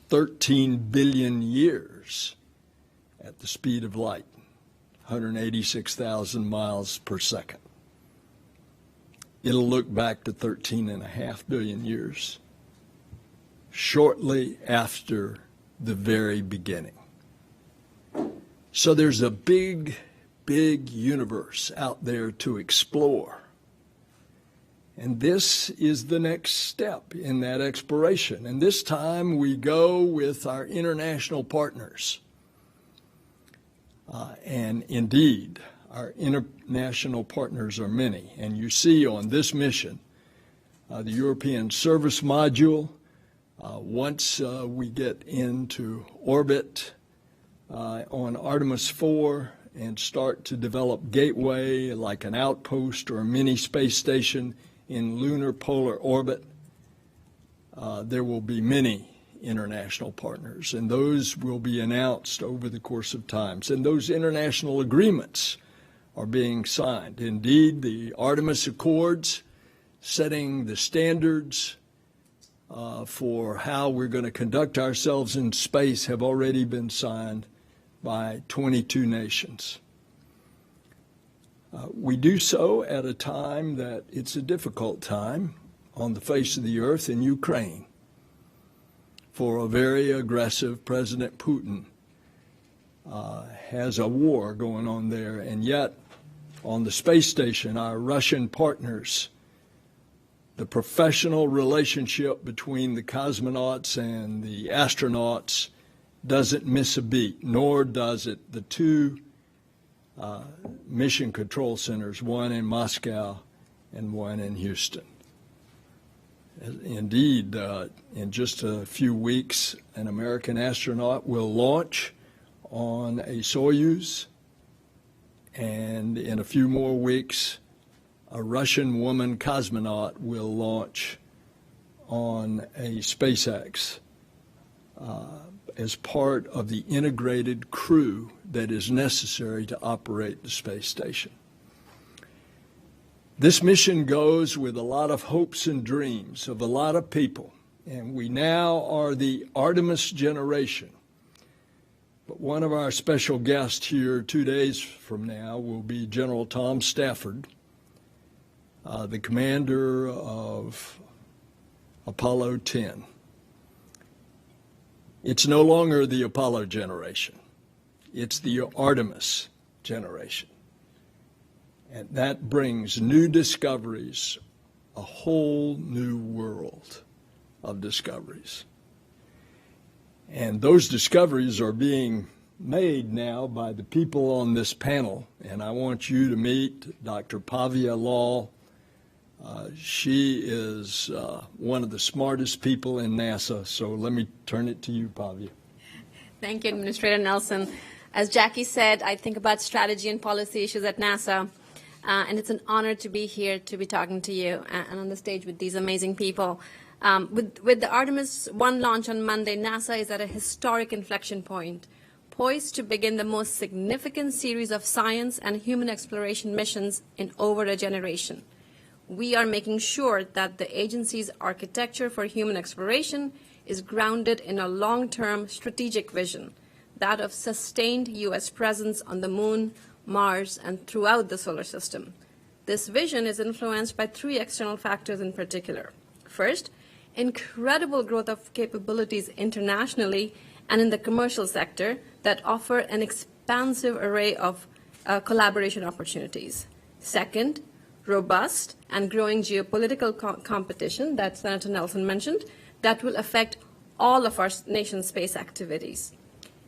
13 billion years at the speed of light, 186,000 miles per second. It'll look back to 13.5 billion years, shortly after the very beginning. So there's a big, big universe out there to explore. And this is the next step in that exploration. And this time we go with our international partners. And indeed, our international partners are many. And you see on this mission, the European Service Module, once we get into orbit on Artemis 4 and start to develop Gateway like an outpost or a mini space station in lunar polar orbit, there will be many international partners, and those will be announced over the course of times. And those international agreements are being signed. Indeed, the Artemis Accords, setting the standards for how we're going to conduct ourselves in space, have already been signed by 22 nations. We do so at a time that it's a difficult time on the face of the earth in Ukraine for a very aggressive President Putin. Has a war going on there, and yet on the space station, our Russian partners, the professional relationship between the cosmonauts and the astronauts doesn't miss a beat, nor does it the two mission control centers, one in Moscow and one in Houston. Indeed, in just a few weeks, an American astronaut will launch on a Soyuz, and in a few more weeks, a Russian woman cosmonaut will launch on a SpaceX as part of the integrated crew that is necessary to operate the space station. This mission goes with a lot of hopes and dreams of a lot of people, and we now are the Artemis generation. But one of our special guests here 2 days from now will be General Tom Stafford, the commander of Apollo 10. It's no longer the Apollo generation. It's the Artemis generation. And that brings new discoveries, a whole new world of discoveries. And those discoveries are being made now by the people on this panel. And I want you to meet Dr. Bhavya Lal. She is one of the smartest people in NASA. So let me turn it to you, Bhavya. Thank you, Administrator Nelson. As Jackie said, I think about strategy and policy issues at NASA. And it's an honor to be here to be talking to you and on the stage with these amazing people. With the Artemis 1 launch on Monday, NASA is at a historic inflection point, poised to begin the most significant series of science and human exploration missions in over a generation. We are making sure that the agency's architecture for human exploration is grounded in a long-term strategic vision, that of sustained U.S. presence on the Moon, Mars, and throughout the solar system. This vision is influenced by three external factors in particular. First, incredible growth of capabilities internationally and in the commercial sector that offer an expansive array of collaboration opportunities. Second, robust and growing geopolitical competition that Senator Nelson mentioned that will affect all of our nation's space activities.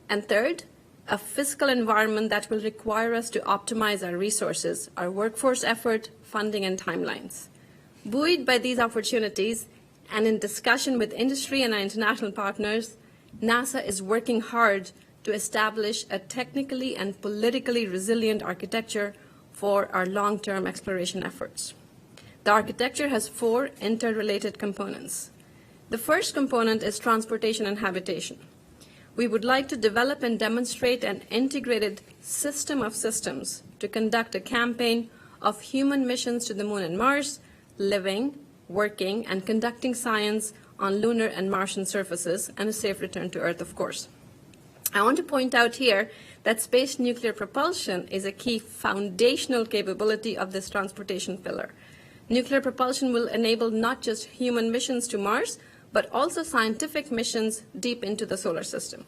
And third, a fiscal environment that will require us to optimize our resources, our workforce effort, funding, and timelines. Buoyed by these opportunities and in discussion with industry and our international partners, NASA is working hard to establish a technically and politically resilient architecture for our long-term exploration efforts. The architecture has four interrelated components. The first component is transportation and habitation. We would like to develop and demonstrate an integrated system of systems to conduct a campaign of human missions to the Moon and Mars, living, working, and conducting science on lunar and Martian surfaces, and a safe return to Earth, of course. I want to point out here that space nuclear propulsion is a key foundational capability of this transportation pillar. Nuclear propulsion will enable not just human missions to Mars, but also scientific missions deep into the solar system.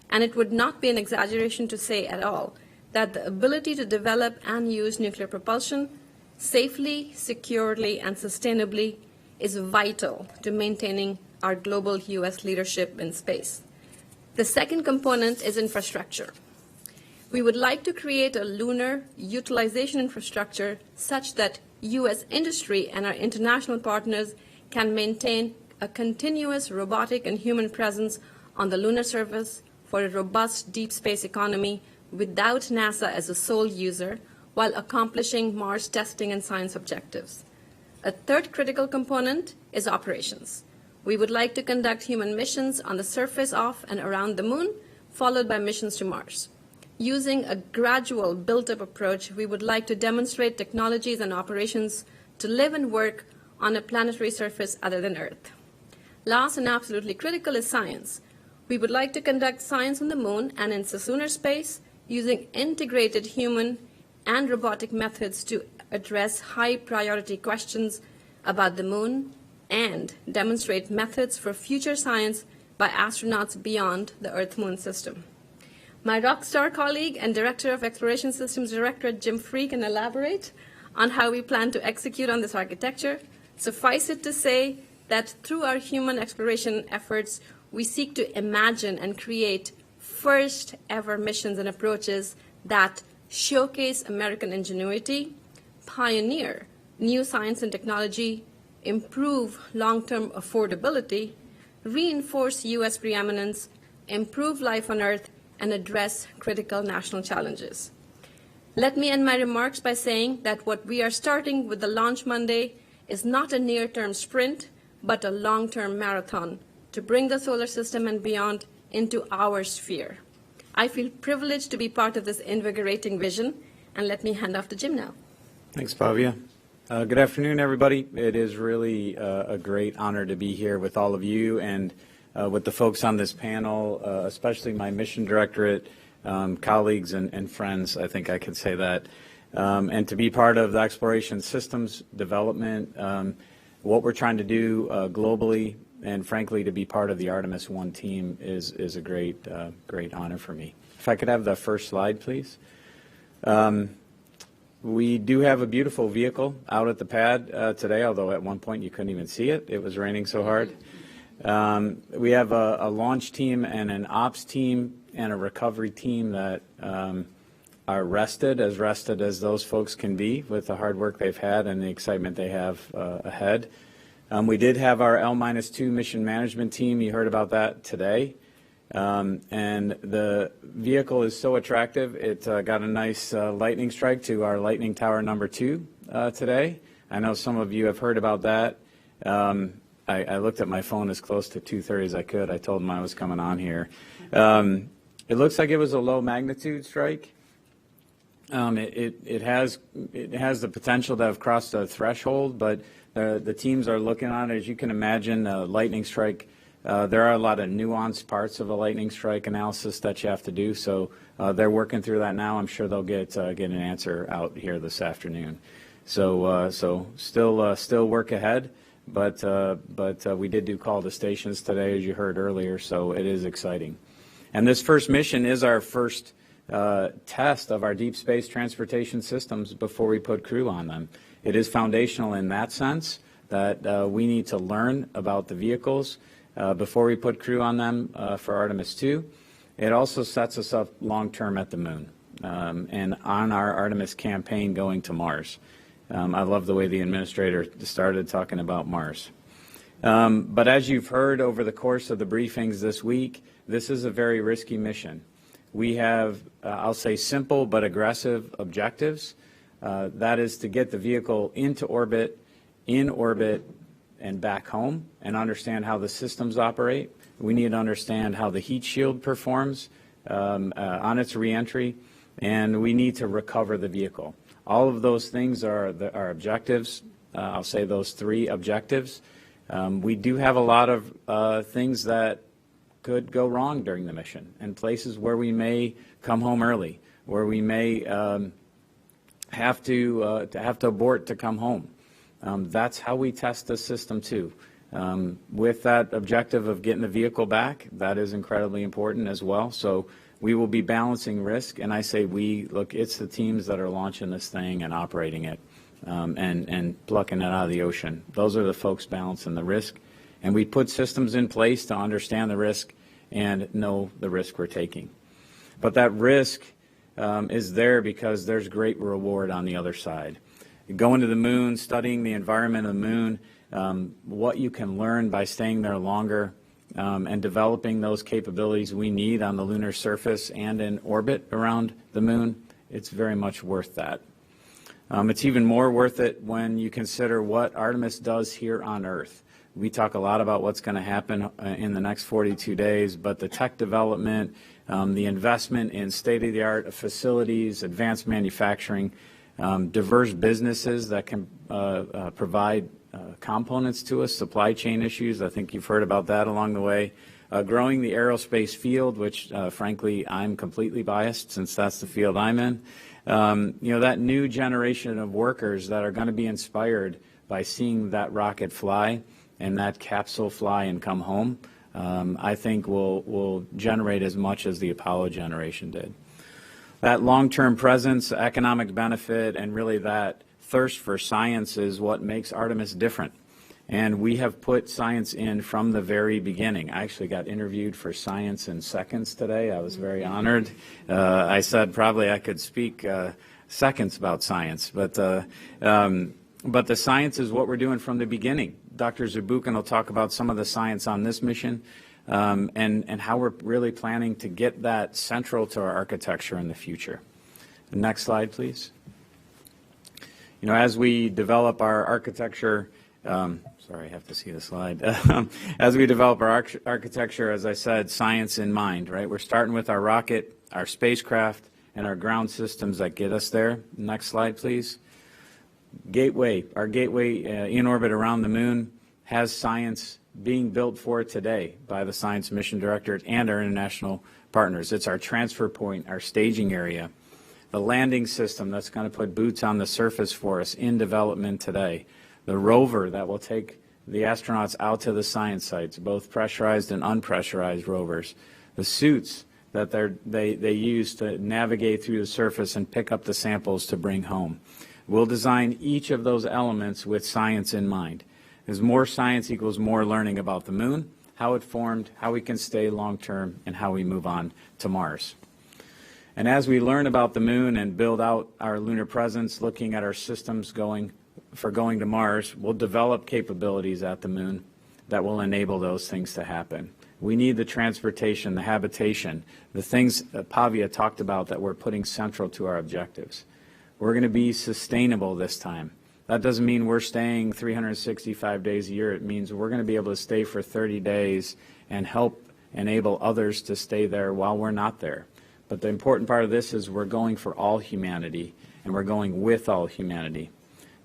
And it would not be an exaggeration to say at all that the ability to develop and use nuclear propulsion safely, securely, and sustainably is vital to maintaining our global U.S. leadership in space. The second component is infrastructure. We would like to create a lunar utilization infrastructure such that U.S. industry and our international partners can maintain a continuous robotic and human presence on the lunar surface for a robust deep space economy without NASA as a sole user, while accomplishing Mars testing and science objectives. A third critical component is operations. We would like to conduct human missions on the surface of and around the moon, followed by missions to Mars. Using a gradual built-up approach, we would like to demonstrate technologies and operations to live and work on a planetary surface other than Earth. Last and absolutely critical is science. We would like to conduct science on the moon and in cislunar space using integrated human and robotic methods to address high-priority questions about the moon and demonstrate methods for future science by astronauts beyond the Earth-Moon system. My rockstar colleague and Director of Exploration Systems Directorate, Jim Free, can elaborate on how we plan to execute on this architecture. Suffice it to say that through our human exploration efforts, we seek to imagine and create first ever missions and approaches that showcase American ingenuity, pioneer new science and technology, improve long-term affordability, reinforce U.S. preeminence, improve life on Earth, and address critical national challenges. Let me end my remarks by saying that what we are starting with the launch Monday is not a near-term sprint, but a long-term marathon to bring the solar system and beyond into our sphere. I feel privileged to be part of this invigorating vision, and let me hand off to Jim now. Thanks, Bhavya. Good afternoon, everybody. It is really a great honor to be here with all of you and with the folks on this panel, especially my mission directorate colleagues and friends, I think I could say that, and to be part of the Exploration Systems Development, what we're trying to do globally, and frankly, to be part of the Artemis 1 team is a great honor for me. If I could have the first slide, please. We do have a beautiful vehicle out at the pad today, although at one point you couldn't even see it. It was raining so hard. We have a launch team and an ops team and a recovery team that are rested as those folks can be with the hard work they've had and the excitement they have ahead. We did have our L-2 mission management team. You heard about that today. And the vehicle is so attractive, it got a nice lightning strike to our Lightning Tower number 2 today. I know some of you have heard about that. I looked at my phone as close to 2:30 as I could. I told them I was coming on here. It looks like it was a low magnitude strike. It has the potential to have crossed a threshold, but the teams are looking on it. As you can imagine, a lightning strike, there are a lot of nuanced parts of a lightning strike analysis that you have to do. So they're working through that now. I'm sure they'll get an answer out here this afternoon. So still work ahead, but we did do call to stations today, as you heard earlier. So it is exciting. And this first mission is our first test of our deep space transportation systems before we put crew on them. It is foundational in that sense that we need to learn about the vehicles before we put crew on them for Artemis 2. It also sets us up long-term at the moon and on our Artemis campaign going to Mars. I love the way the administrator started talking about Mars. But as you've heard over the course of the briefings this week, this is a very risky mission. We have, I'll say, simple but aggressive objectives. That is to get the vehicle into orbit, in orbit, and back home, and understand how the systems operate. We need to understand how the heat shield performs on its reentry, and we need to recover the vehicle. All of those things are our objectives. I'll say those 3 objectives. We do have a lot of things that could go wrong during the mission, and places where we may come home early, where we may have to abort to come home. That's how we test the system too. With that objective of getting the vehicle back, that is incredibly important as well. So we will be balancing risk, and I say we, look, it's the teams that are launching this thing and operating it and plucking it out of the ocean. Those are the folks balancing the risk, and we put systems in place to understand the risk and know the risk we're taking. But that risk is there because there's great reward on the other side. Going to the moon, studying the environment of the moon, what you can learn by staying there longer, and developing those capabilities we need on the lunar surface and in orbit around the moon, it's very much worth that. It's even more worth it when you consider what Artemis does here on Earth. We talk a lot about what's going to happen in the next 42 days, but the tech development, the investment in state-of-the-art facilities, advanced manufacturing, diverse businesses that can provide components to us, supply chain issues. I think you've heard about that along the way. Growing the aerospace field, which frankly I'm completely biased since that's the field I'm in. You know, that new generation of workers that are going to be inspired by seeing that rocket fly and that capsule fly and come home, I think will generate as much as the Apollo generation did. That long-term presence, economic benefit, and really that thirst for science is what makes Artemis different. And we have put science in from the very beginning. I actually got interviewed for Science in Seconds today. I was very honored. I said probably I could speak seconds about science, but the science is what we're doing from the beginning. Dr. Zurbuchen will talk about some of the science on this mission and how we're really planning to get that central to our architecture in the future. The next slide, please. You know, as we develop our architecture, sorry, I have to see the slide. As we develop our architecture, as I said, science in mind, right? We're starting with our rocket, our spacecraft, and our ground systems that get us there. Next slide, please. Gateway, our gateway in orbit around the moon has science being built for it today by the Science Mission Directorate and our international partners. It's our transfer point, our staging area. The landing system that's going to put boots on the surface for us in development today. The rover that will take the astronauts out to the science sites, both pressurized and unpressurized rovers. The suits that they use to navigate through the surface and pick up the samples to bring home. We'll design each of those elements with science in mind. As more science equals more learning about the moon, how it formed, how we can stay long term, and how we move on to Mars. And as we learn about the moon and build out our lunar presence, looking at our systems going to Mars, we'll develop capabilities at the moon that will enable those things to happen. We need the transportation, the habitation, the things that Bhavya talked about that we're putting central to our objectives. We're going to be sustainable this time. That doesn't mean we're staying 365 days a year. It means we're going to be able to stay for 30 days and help enable others to stay there while we're not there. But the important part of this is we're going for all humanity, and we're going with all humanity.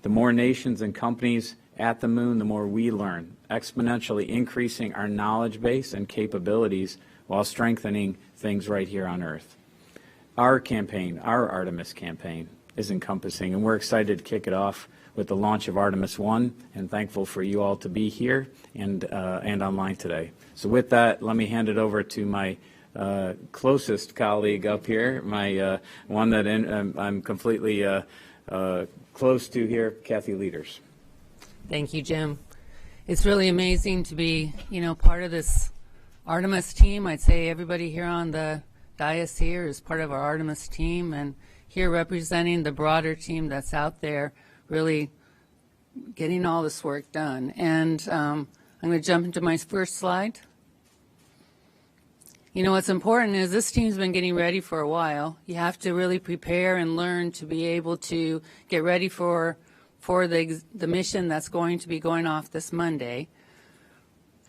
The more nations and companies at the moon, the more we learn, exponentially increasing our knowledge base and capabilities while strengthening things right here on Earth. Our campaign, our Artemis campaign, is encompassing, and we're excited to kick it off with the launch of Artemis 1, and thankful for you all to be here and online today. So with that, let me hand it over to my closest colleague up here, my one that I'm completely close to here, Kathy Lueders. Thank you, Jim. It's really amazing to be, part of this Artemis team. I'd say everybody here on the dais here is part of our Artemis team, and here representing the broader team that's out there really getting all this work done. And I'm going to jump into my first slide. What's important is this team's been getting ready for a while. You have to really prepare and learn to be able to get ready for the mission that's going to be going off this Monday.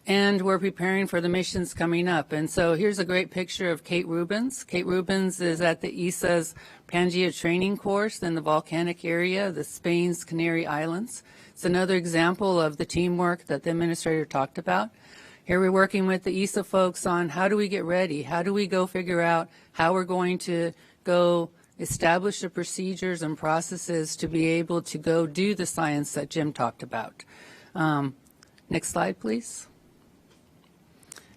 and we're preparing for the missions coming up. And so here's a great picture of Kate Rubens. Kate Rubens is at the ESA's Pangea training course in the volcanic area, the Spain's Canary Islands. It's another example of the teamwork that the administrator talked about. Here we're working with the ESA folks on how do we get ready? How do we go figure out how we're going to go establish the procedures and processes to be able to go do the science that Jim talked about. Next slide, please.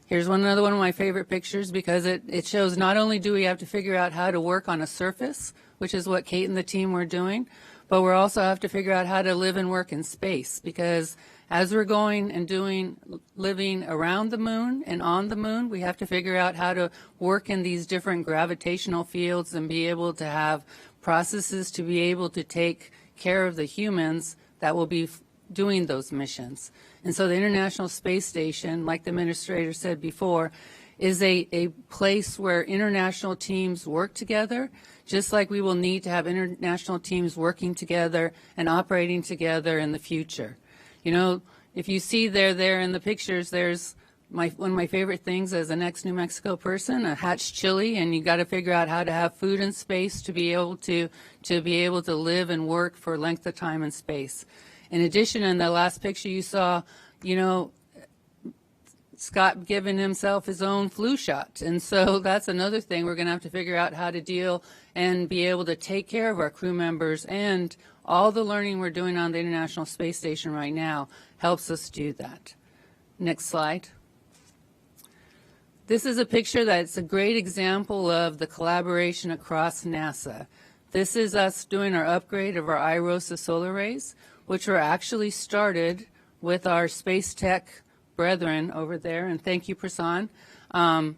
Here's another one of my favorite pictures because it shows not only do we have to figure out how to work on a surface, which is what Kate and the team were doing, but we also have to figure out how to live and work in space, because as we're going and living around the moon and on the moon, we have to figure out how to work in these different gravitational fields and be able to have processes to be able to take care of the humans that will be doing those missions. And so the International Space Station, like the administrator said before, is a place where international teams work together, just like we will need to have international teams working together and operating together in the future. You know, if you see there in the pictures, there's one of my favorite things as an ex-New Mexico person, a hatch chili, and you got to figure out how to have food in space to be able to live and work for length of time in space. In addition, in the last picture you saw, you know, Scott giving himself his own flu shot. And so that's another thing we're going to have to figure out how to deal and be able to take care of our crew members, and all the learning we're doing on the International Space Station right now helps us do that. Next slide. This is a picture that's a great example of the collaboration across NASA. This is us doing our upgrade of our iROSA solar arrays, which were actually started with our space tech brethren over there, and thank you, Prasun,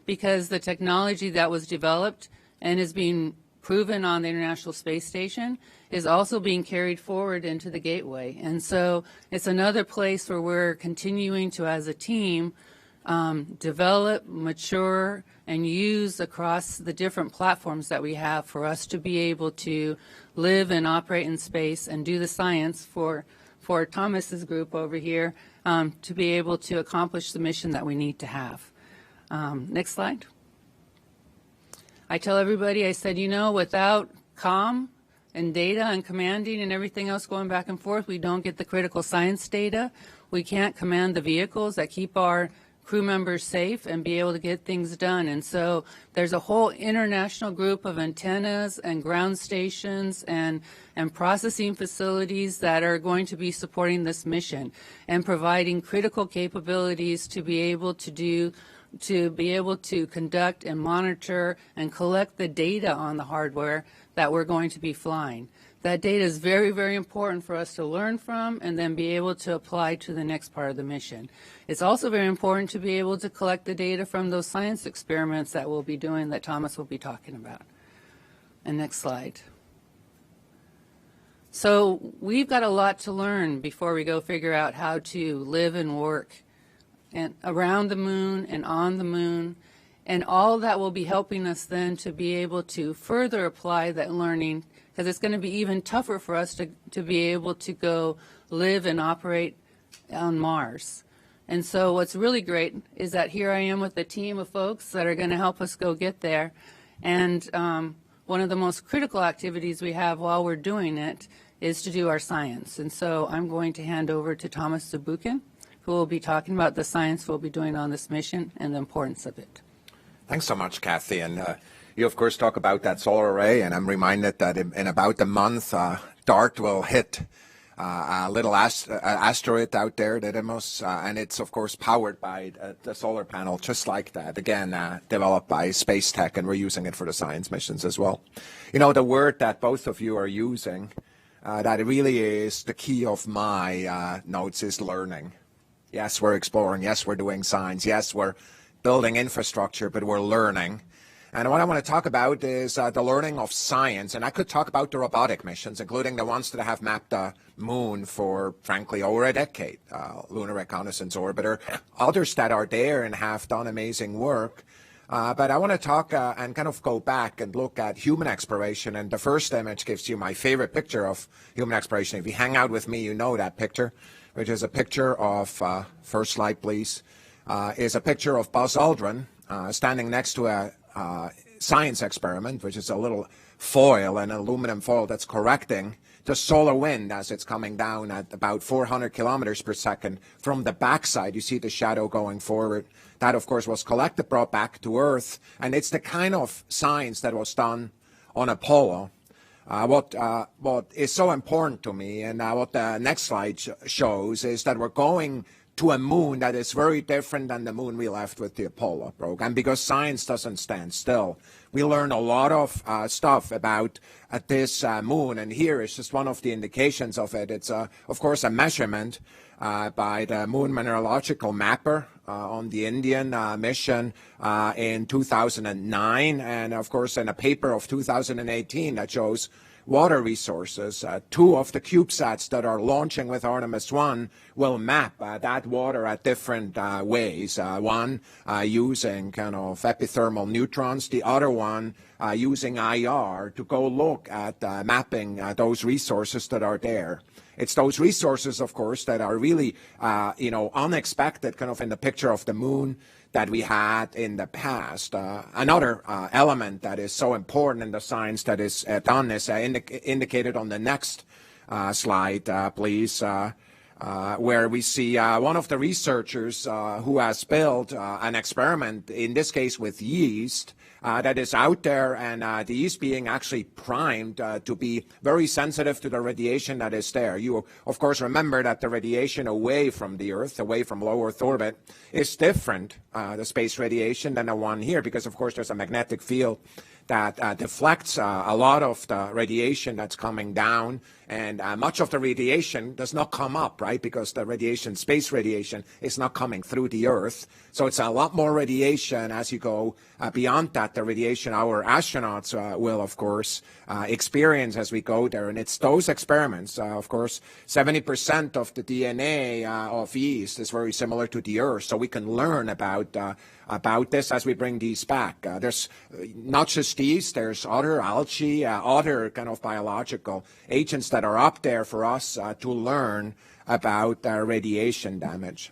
because the technology that was developed and is being proven on the International Space Station is also being carried forward into the Gateway. And so it's another place where we're continuing to, as a team, develop, mature, and use across the different platforms that we have for us to be able to live and operate in space and do the science for Thomas's group over here to be able to accomplish the mission that we need to have. Next slide. I tell everybody, I said, you know, without comm and data and commanding and everything else going back and forth, we don't get the critical science data. We can't command the vehicles that keep our crew members safe and be able to get things done. And so there's a whole international group of antennas and ground stations and processing facilities that are going to be supporting this mission and providing critical capabilities to be able to conduct and monitor and collect the data on the hardware that we're going to be flying. That data is very, very important for us to learn from and then be able to apply to the next part of the mission. It's also very important to be able to collect the data from those science experiments that we'll be doing, that Thomas will be talking about. And next slide. So we've got a lot to learn before we go figure out how to live and work and around the moon and on the moon. And all that will be helping us then to be able to further apply that learning, because it's going to be even tougher for us to be able to go live and operate on Mars. And so what's really great is that here I am with a team of folks that are going to help us go get there. And one of the most critical activities we have while we're doing it is to do our science. And so I'm going to hand over to Thomas Zurbuchen, who will be talking about the science we'll be doing on this mission and the importance of it. Thanks so much, Kathy. And you, of course, talk about that solar array, and I'm reminded that in about a month, DART will hit a little asteroid out there, Didymos, and it's, of course, powered by the solar panel, just like that, again, developed by Space Tech, and we're using it for the science missions as well. You know, the word that both of you are using, that really is the key of my notes, is learning. Yes, we're exploring. Yes, we're doing science. Yes, we're building infrastructure, but we're learning. And what I want to talk about is the learning of science. And I could talk about the robotic missions, including the ones that have mapped the moon for, frankly, over a decade, Lunar Reconnaissance Orbiter, others that are there and have done amazing work. But I want to talk and kind of go back and look at human exploration. And the first image gives you my favorite picture of human exploration. If you hang out with me, you know that picture, which is a picture of, first slide, please, is a picture of Buzz Aldrin standing next to a science experiment, which is a little foil, an aluminum foil that's correcting the solar wind as it's coming down at about 400 kilometers per second from the backside. You see the shadow going forward. That, of course, was collected, brought back to Earth, and it's the kind of science that was done on Apollo. What is so important to me, and what the next slide shows, is that we're going to a moon that is very different than the moon we left with the Apollo program, because science doesn't stand still. We learn a lot of stuff about this moon, and here is just one of the indications of it. It's, of course, a measurement by the Moon Mineralogical Mapper on the Indian mission in 2009, and, of course, in a paper of 2018 that shows water resources. Two of the CubeSats that are launching with Artemis 1 will map that water at different ways. One using kind of epithermal neutrons, the other one using IR to go look at mapping those resources that are there. It's those resources, of course, that are really, unexpected, kind of in the picture of the moon that we had in the past. Another element that is so important in the science that is done is indicated on the next slide, please, where we see one of the researchers who has built an experiment, in this case with yeast, that is out there, and the yeast being actually primed to be very sensitive to the radiation that is there. You, of course, remember that the radiation away from the Earth, away from low Earth orbit, is different, the space radiation, than the one here, because, of course, there's a magnetic field that deflects a lot of the radiation that's coming down, and much of the radiation does not come up, right, because the radiation, space radiation, is not coming through the Earth. So it's a lot more radiation as you go beyond that, the radiation our astronauts will, of course, experience as we go there. And it's those experiments, of course, 70% of the DNA of yeast is very similar to the Earth, so we can learn about this as we bring these back. There's not just yeast, there's other algae, other kind of biological agents that are up there for us to learn about radiation damage.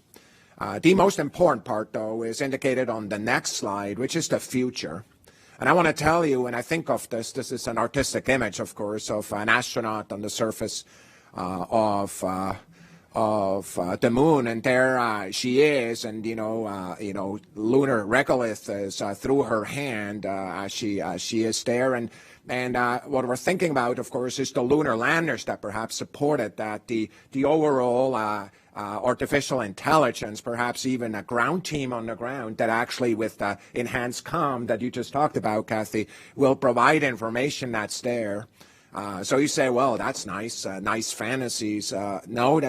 The most important part, though, is indicated on the next slide, which is the future. And I want to tell you, when I think of this is an artistic image, of course, of an astronaut on the surface of the moon, and there she is, and lunar regolith is through her hand as she is there, and what we're thinking about, of course, is the lunar landers that perhaps supported that, the overall artificial intelligence, perhaps even a ground team on the ground that actually, with the enhanced comm that you just talked about, Kathy, will provide information that's there. So you say, well, that's nice, nice fantasies. No,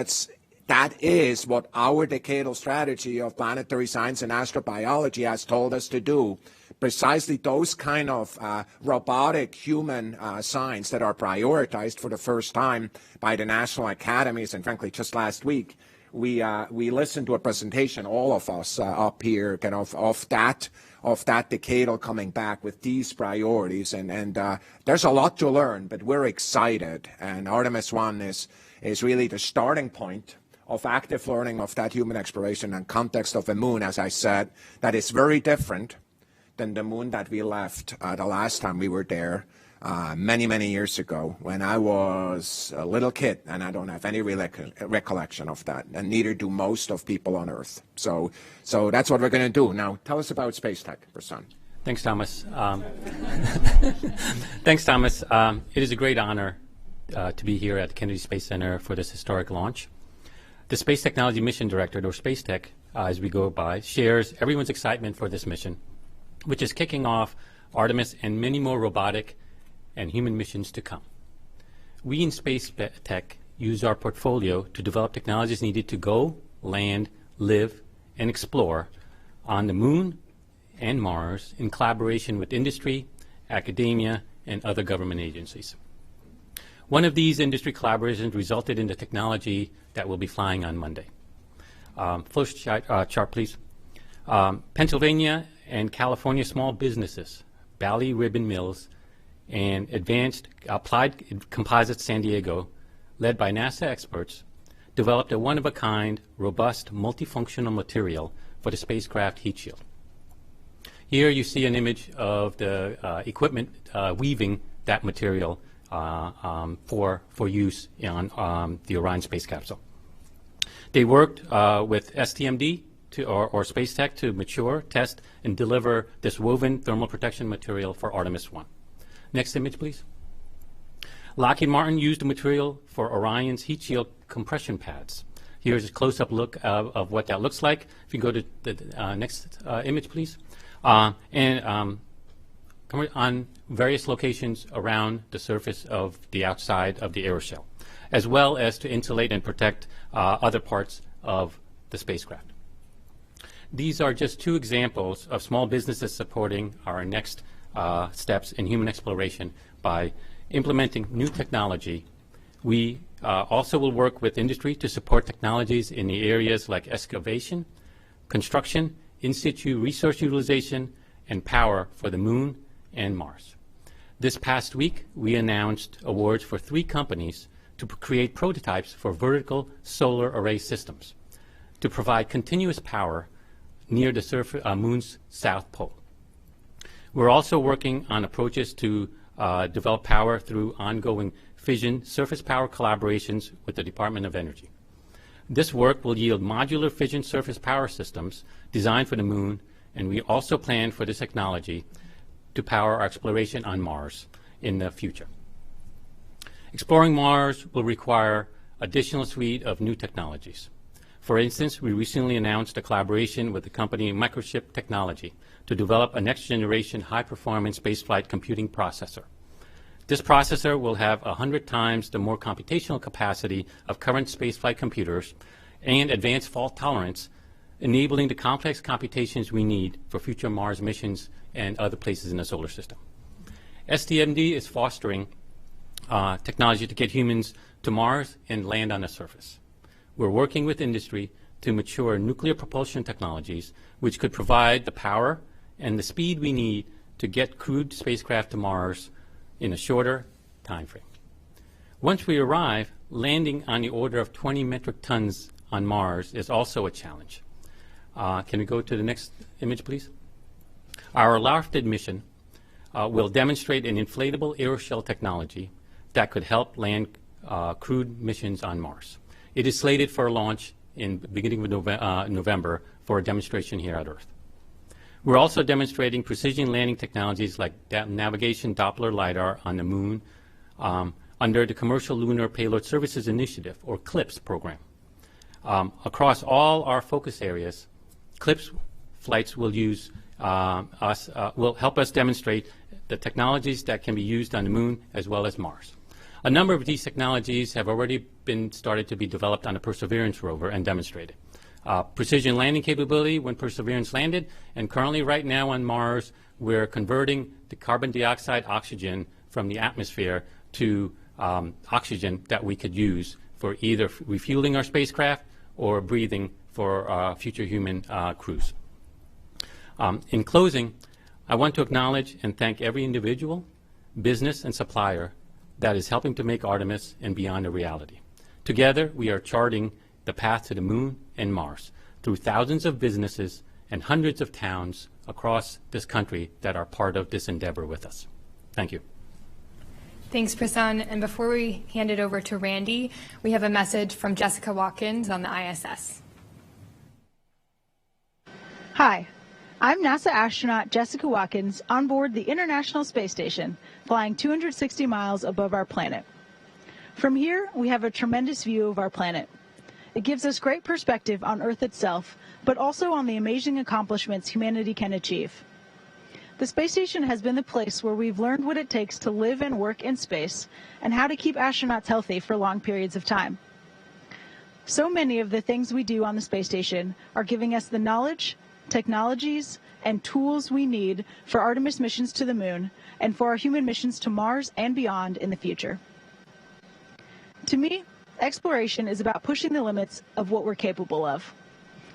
that is what our decadal strategy of planetary science and astrobiology has told us to do. Precisely those kind of robotic human science that are prioritized for the first time by the national academies. And frankly, just last week, we listened to a presentation, all of us up here, kind of that decadal coming back with these priorities. And there's a lot to learn, but we're excited. And Artemis 1 is really the starting point of active learning of that human exploration and context of the moon, as I said, that is very different than the moon that we left the last time we were there many, many years ago when I was a little kid, and I don't have any recollection of that, and neither do most of people on Earth. So that's what we're going to do. Now, tell us about space tech, Prasun. Thanks, Thomas. Thanks, Thomas. It is a great honor to be here at the Kennedy Space Center for this historic launch. The Space Technology Mission Directorate, or Space Tech, as we go by, shares everyone's excitement for this mission, which is kicking off Artemis and many more robotic and human missions to come. We in Space Tech use our portfolio to develop technologies needed to go, land, live, and explore on the moon and Mars in collaboration with industry, academia, and other government agencies. One of these industry collaborations resulted in the technology that will be flying on Monday. First chart, please. Pennsylvania and California small businesses, Bally Ribbon Mills, and Advanced Applied Composites San Diego, led by NASA experts, developed a one-of-a-kind, robust, multifunctional material for the spacecraft heat shield. Here you see an image of the equipment weaving that material for use on the Orion space capsule. They worked with STMD or Space Tech to mature, test, and deliver this woven thermal protection material for Artemis 1. Next image, please. Lockheed Martin used the material for Orion's heat shield compression pads. Here's a close-up look of what that looks like. If you go to the next image, please. On various locations around the surface of the outside of the aeroshell, as well as to insulate and protect other parts of the spacecraft. These are just two examples of small businesses supporting our next steps in human exploration by implementing new technology. We also will work with industry to support technologies in the areas like excavation, construction, in situ resource utilization, and power for the Moon and Mars. This past week, we announced awards for 3 companies to create prototypes for vertical solar array systems to provide continuous power near the Moon's south pole. We're also working on approaches to develop power through ongoing fission surface power collaborations with the Department of Energy. This work will yield modular fission surface power systems designed for the Moon, and we also plan for this technology to power our exploration on Mars in the future. Exploring Mars will require additional suite of new technologies. For instance, we recently announced a collaboration with the company Microchip Technology to develop a next-generation high-performance spaceflight computing processor. This processor will have 100 times the more computational capacity of current spaceflight computers and advanced fault tolerance, enabling the complex computations we need for future Mars missions and other places in the solar system. STMD is fostering technology to get humans to Mars and land on the surface. We're working with industry to mature nuclear propulsion technologies which could provide the power and the speed we need to get crewed spacecraft to Mars in a shorter time frame. Once we arrive, landing on the order of 20 metric tons on Mars is also a challenge. Can we go to the next image, please? Our LARFTED mission will demonstrate an inflatable aeroshell technology that could help land crewed missions on Mars. It is slated for launch in the beginning of November for a demonstration here at Earth. We're also demonstrating precision landing technologies like navigation Doppler LiDAR on the Moon under the Commercial Lunar Payload Services Initiative, or CLPS program. Across all our focus areas, CLPS flights will will help us demonstrate the technologies that can be used on the Moon as well as Mars. A number of these technologies have already been started to be developed on the Perseverance rover and demonstrated. Precision landing capability when Perseverance landed, and currently right now on Mars, we're converting the carbon dioxide oxygen from the atmosphere to oxygen that we could use for either refueling our spacecraft or breathing for future human crews. In closing, I want to acknowledge and thank every individual, business, and supplier that is helping to make Artemis and beyond a reality. Together, we are charting the path to the Moon and Mars through thousands of businesses and hundreds of towns across this country that are part of this endeavor with us. Thank you. Thanks, Prasun. And before we hand it over to Randy, we have a message from Jessica Watkins on the ISS. Hi, I'm NASA astronaut Jessica Watkins on board the International Space Station, flying 260 miles above our planet. From here, we have a tremendous view of our planet. It gives us great perspective on Earth itself, but also on the amazing accomplishments humanity can achieve. The space station has been the place where we've learned what it takes to live and work in space and how to keep astronauts healthy for long periods of time. So many of the things we do on the space station are giving us the knowledge, technologies, and tools we need for Artemis missions to the Moon and for our human missions to Mars and beyond in the future. To me, exploration is about pushing the limits of what we're capable of.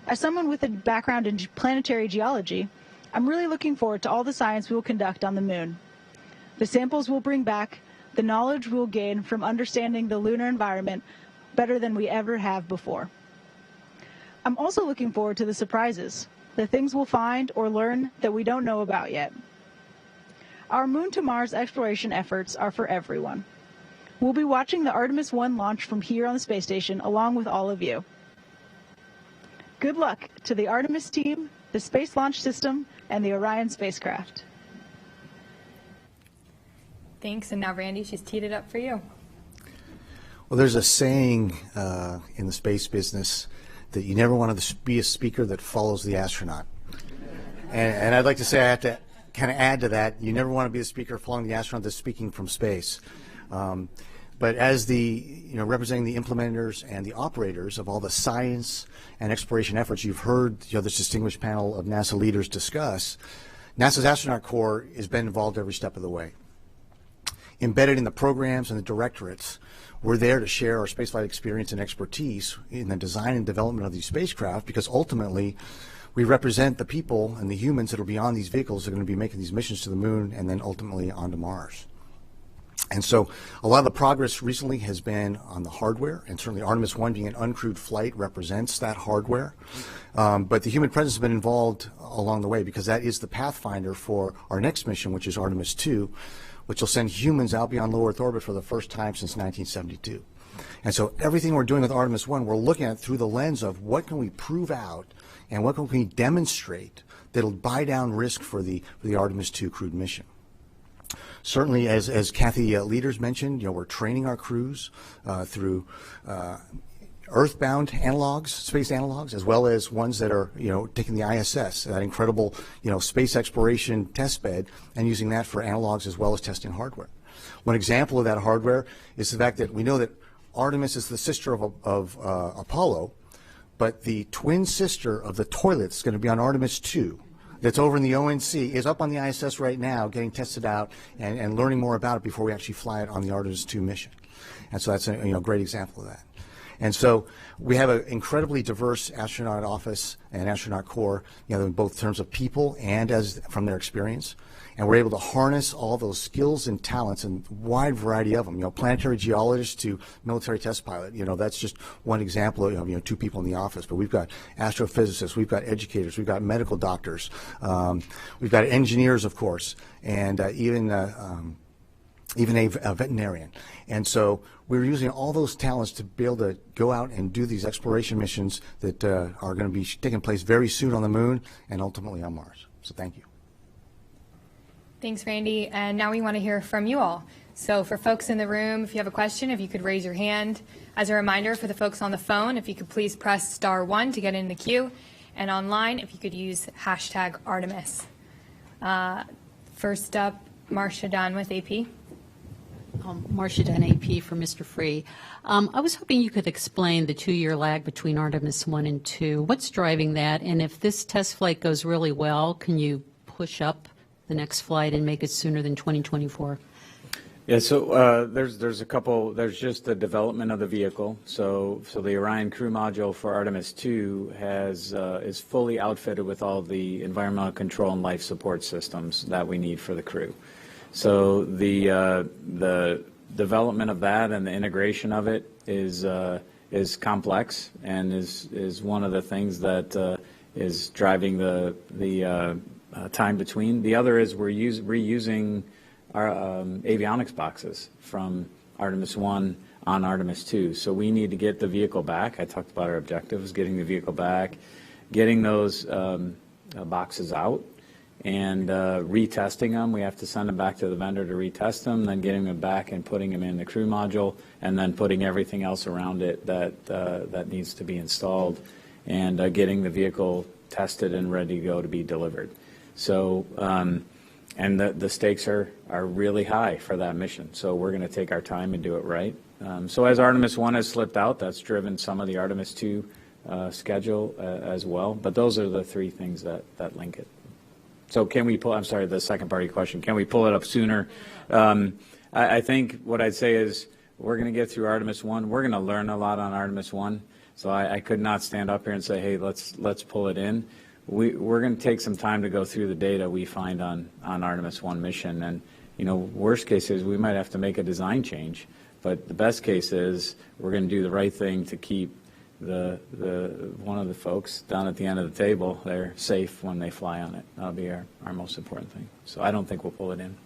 As someone with a background in planetary geology, I'm really looking forward to all the science we will conduct on the Moon. The samples we'll bring back, the knowledge we'll gain from understanding the lunar environment better than we ever have before. I'm also looking forward to the surprises, the things we'll find or learn that we don't know about yet. Our Moon to Mars exploration efforts are for everyone. We'll be watching the Artemis 1 launch from here on the space station along with all of you. Good luck to the Artemis team, the Space Launch System, and the Orion spacecraft. Thanks, and now Randy, she's teed it up for you. Well, there's a saying in the space business that you never want to be a speaker that follows the astronaut. And I'd like to say I have to kind of add to that, you never want to be a speaker following the astronaut that's speaking from space. But as representing the implementers and the operators of all the science and exploration efforts you've heard this distinguished panel of NASA leaders discuss, NASA's Astronaut Corps has been involved every step of the way. Embedded in the programs and the directorates, we're there to share our spaceflight experience and expertise in the design and development of these spacecraft, because ultimately we represent the people and the humans that will be on these vehicles that are going to be making these missions to the moon and then ultimately onto Mars. And so a lot of the progress recently has been on the hardware, and certainly Artemis 1 being an uncrewed flight represents that hardware. But the human presence has been involved along the way, because that is the pathfinder for our next mission, which is Artemis 2, which will send humans out beyond low Earth orbit for the first time since 1972. And so everything we're doing with Artemis 1, we're looking at through the lens of what can we prove out and what can we demonstrate that'll buy down risk for the Artemis 2 crewed mission. Certainly, as Kathy Lueders mentioned, we're training our crews through Earthbound analogs, space analogs, as well as ones that are, taking the ISS, that incredible, space exploration test bed, and using that for analogs as well as testing hardware. One example of that hardware is the fact that we know that Artemis is the sister of Apollo, but the twin sister of the toilet is going to be on Artemis 2. That's over in the ONC, is up on the ISS right now, getting tested out and learning more about it before we actually fly it on the Artemis 2 mission. And so that's a great example of that. And so we have an incredibly diverse astronaut office and astronaut corps, in both terms of people and as from their experience. And we're able to harness all those skills and talents and wide variety of them. Planetary geologist to military test pilot. That's just one example of two people in the office. But we've got astrophysicists, we've got educators, we've got medical doctors, we've got engineers, of course, and even a veterinarian. And so we're using all those talents to be able to go out and do these exploration missions that are going to be taking place very soon on the moon and ultimately on Mars. So thank you. Thanks, Randy. And now we want to hear from you all. So for folks in the room, if you have a question, if you could raise your hand. As a reminder, for the folks on the phone, if you could please press *1 to get in the queue. And online, if you could use #Artemis. First up, Marcia Dunn with AP. Marcia Dunn, AP for Mr. Free. I was hoping you could explain the 2-year lag between Artemis 1 and 2. What's driving that? And if this test flight goes really well, can you push up the next flight and make it sooner than 2024? Yeah, so there's a couple. There's just the development of the vehicle. So the Orion crew module for Artemis 2 is fully outfitted with all the environmental control and life support systems that we need for the crew. So the development of that and the integration of it is complex and is one of the things that is driving the time between. The other is we're reusing our avionics boxes from Artemis 1 on Artemis 2. So we need to get the vehicle back. I talked about our objectives, getting the vehicle back, getting those boxes out, and retesting them. We have to send them back to the vendor to retest them, then getting them back and putting them in the crew module, and then putting everything else around it that needs to be installed, and getting the vehicle tested and ready to go to be delivered. So, and the stakes are really high for that mission. So we're going to take our time and do it right. So as Artemis 1 has slipped out, that's driven some of the Artemis 2 schedule as well. But those are the three things that link it. So can we pull, I'm sorry, the second part of your question, can we pull it up sooner? I think what I'd say is we're going to get through Artemis 1. We're going to learn a lot on Artemis 1. So I could not stand up here and say, hey, let's pull it in. We're going to take some time to go through the data we find on Artemis 1 mission. And, worst case is we might have to make a design change. But the best case is we're going to do the right thing to keep one of the folks down at the end of the table, they're safe when they fly on it. That'll be our most important thing. So I don't think we'll pull it in.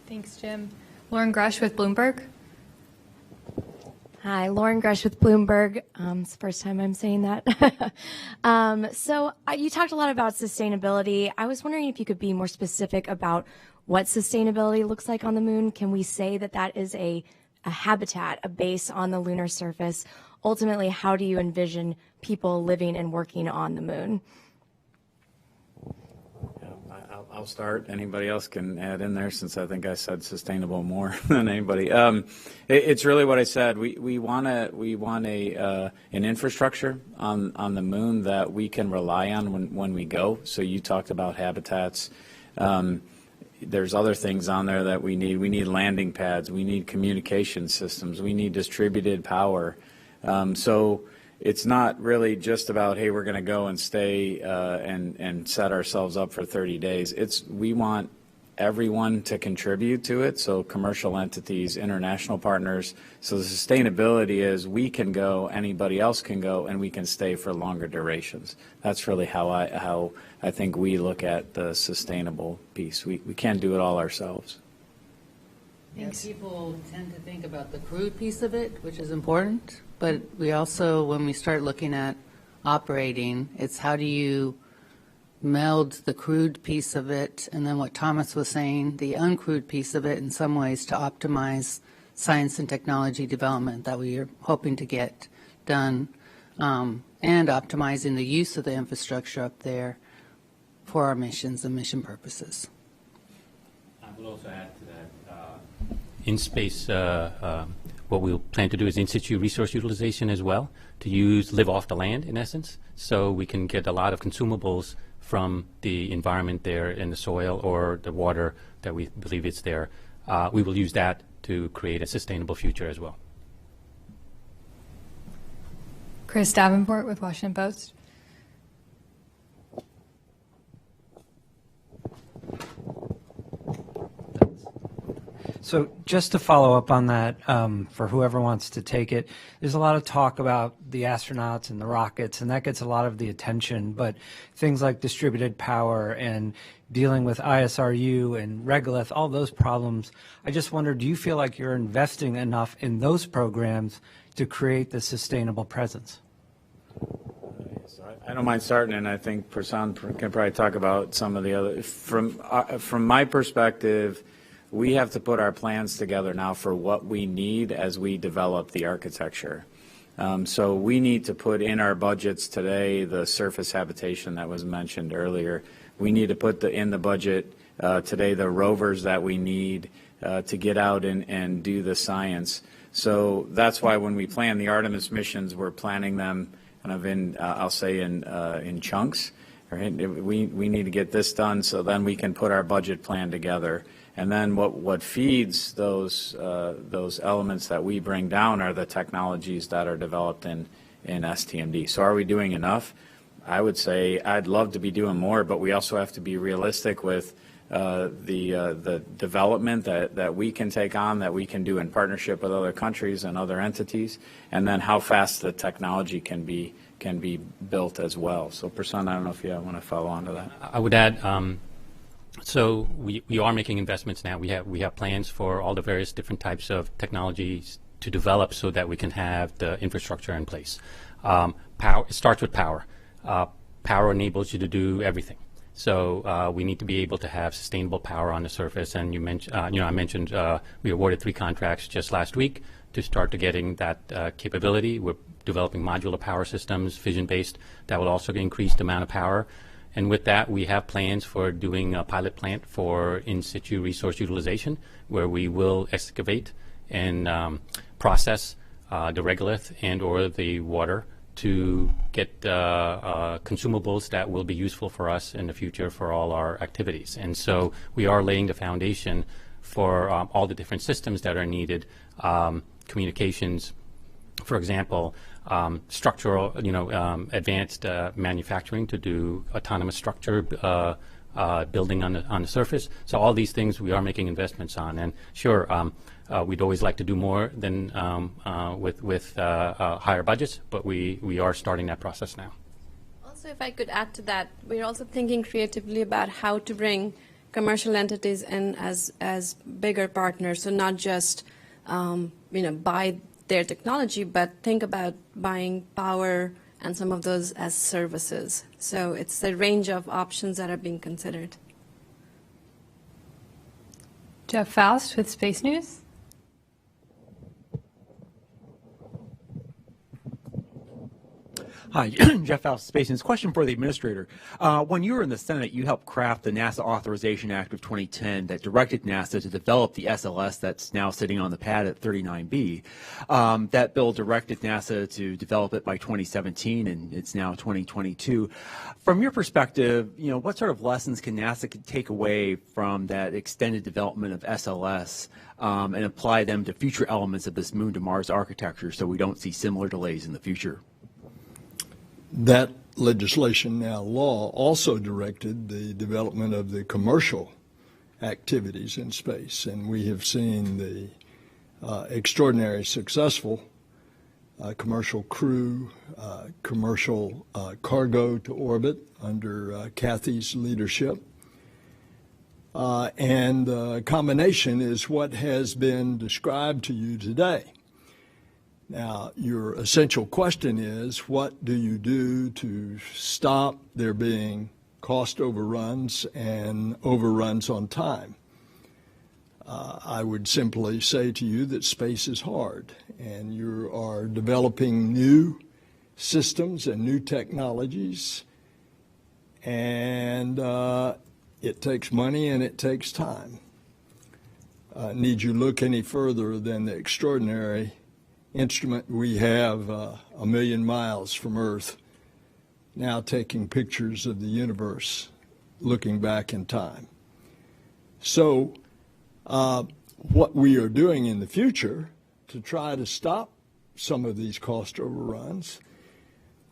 Thanks, Jim. Lauren Grush with Bloomberg. Hi, Lauren Grush with Bloomberg. It's the first time I'm saying that. You talked a lot about sustainability. I was wondering if you could be more specific about what sustainability looks like on the moon. Can we say that that is a habitat, a base on the lunar surface? Ultimately, how do you envision people living and working on the moon? I'll start. Anybody else can add in there, since I think I said sustainable more than anybody. It's really what I said. We want an infrastructure on the moon that we can rely on when we go. So you talked about habitats. There's other things on there that we need. We need landing pads. We need communication systems. We need distributed power. So it's not really just about, hey, we're going to go and stay and set ourselves up for 30 days. We want everyone to contribute to it, so commercial entities, international partners. So the sustainability is we can go, anybody else can go, and we can stay for longer durations. That's really how I think we look at the sustainable piece. We can't do it all ourselves. Yeah, people tend to think about the crewed piece of it, which is important, but we also, when we start looking at operating, it's how do you meld the crewed piece of it, and then what Thomas was saying, the uncrewed piece of it in some ways to optimize science and technology development that we are hoping to get done, and optimizing the use of the infrastructure up there for our missions and mission purposes. I will also add to that, in space, what we'll plan to do is in situ resource utilization as well, to live off the land in essence, so we can get a lot of consumables from the environment there in the soil or the water that we believe it's there. We will use that to create a sustainable future as well. Chris Davenport with Washington Post. So just to follow up on that, for whoever wants to take it, there's a lot of talk about the astronauts and the rockets, and that gets a lot of the attention, but things like distributed power and dealing with ISRU and regolith, all those problems, I just wonder, do you feel like you're investing enough in those programs to create the sustainable presence? I don't mind starting, and I think Prasun can probably talk about some of the other. From my perspective, we have to put our plans together now for what we need as we develop the architecture. So we need to put in our budgets today the surface habitation that was mentioned earlier. We need to put in the budget today the rovers that we need to get out and do the science. So that's why when we plan the Artemis missions, we're planning them kind of in, I'll say, in chunks. Right? We need to get this done so then we can put our budget plan together. And then what feeds those elements that we bring down are the technologies that are developed in STMD. So are we doing enough? I would say I'd love to be doing more, but we also have to be realistic with the development that we can take on, that we can do in partnership with other countries and other entities, and then how fast the technology can be built as well. So Prasun, I don't know if you want to follow on to that. I would add, so we are making investments now. We have plans for all the various different types of technologies to develop so that we can have the infrastructure in place. Power, it starts with power. Power enables you to do everything. So we need to be able to have sustainable power on the surface. And you mentioned, I mentioned we awarded 3 contracts just last week to start to getting that capability. We're developing modular power systems, fission-based, that will also increase the amount of power. And with that, we have plans for doing a pilot plant for in situ resource utilization, where we will excavate and process the regolith and or the water to get consumables that will be useful for us in the future for all our activities. And so we are laying the foundation for all the different systems that are needed, communications, for example, structural, advanced manufacturing to do autonomous structure building on the surface. So all these things we are making investments on. And sure, We'd always like to do more than with higher budgets, but we are starting that process now. Also, if I could add to that, we're also thinking creatively about how to bring commercial entities in as bigger partners. So not just buy their technology, but think about buying power and some of those as services. So it's a range of options that are being considered. Jeff Faust with Space News. Hi, Jeff Faust, Space News. Question for the administrator. When you were in the Senate, you helped craft the NASA Authorization Act of 2010 that directed NASA to develop the SLS that's now sitting on the pad at 39B. That bill directed NASA to develop it by 2017, and it's now 2022. From your perspective, what sort of lessons can NASA take away from that extended development of SLS and apply them to future elements of this Moon to Mars architecture so we don't see similar delays in the future? That legislation, now law, also directed the development of the commercial activities in space, and we have seen the extraordinary successful commercial crew, commercial cargo to orbit under Kathy's leadership. And the combination is what has been described to you today. Now, your essential question is, what do you do to stop there being cost overruns and overruns on time? I would simply say to you that space is hard, and you are developing new systems and new technologies, and it takes money and it takes time. Need you look any further than the extraordinary instrument we have 1 million miles from Earth, now taking pictures of the universe, looking back in time. So what we are doing in the future to try to stop some of these cost overruns,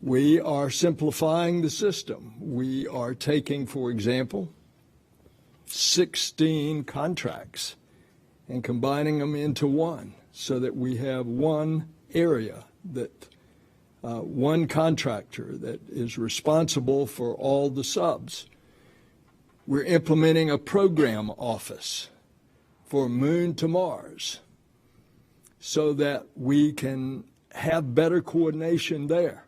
we are simplifying the system. We are taking, for example, 16 contracts and combining them into one, so that we have one area, that one contractor that is responsible for all the subs. We're implementing a program office for Moon to Mars so that we can have better coordination there.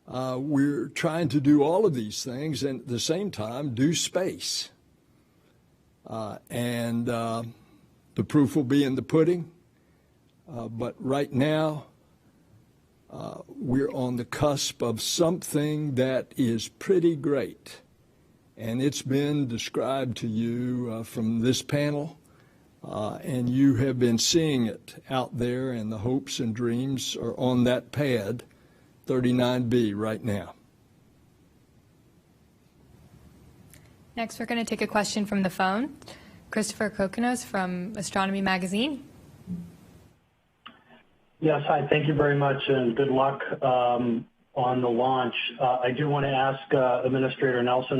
We're trying to do all of these things and at the same time do space. And the proof will be in the pudding. But right now, we're on the cusp of something that is pretty great. And it's been described to you from this panel, and you have been seeing it out there, and the hopes and dreams are on that pad, 39B, right now. Next, we're going to take a question from the phone. Christopher Kokonos from Astronomy Magazine. Yes, hi, thank you very much, and good luck on the launch. I do want to ask Administrator Nelson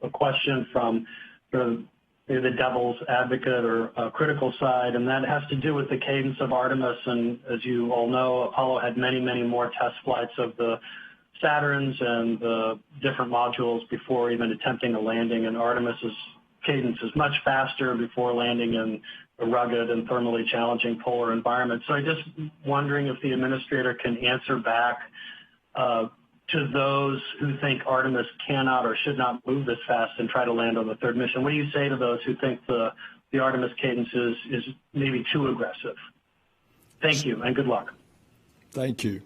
a question from sort of the devil's advocate or critical side, and that has to do with the cadence of Artemis. And as you all know, Apollo had many, many more test flights of the Saturns and the different modules before even attempting a landing, and Artemis's cadence is much faster before landing in a rugged and thermally challenging polar environment. So I'm just wondering if the administrator can answer back to those who think Artemis cannot or should not move this fast and try to land on the third mission. What do you say to those who think the Artemis cadence is maybe too aggressive? Thank you, and good luck. Thank you.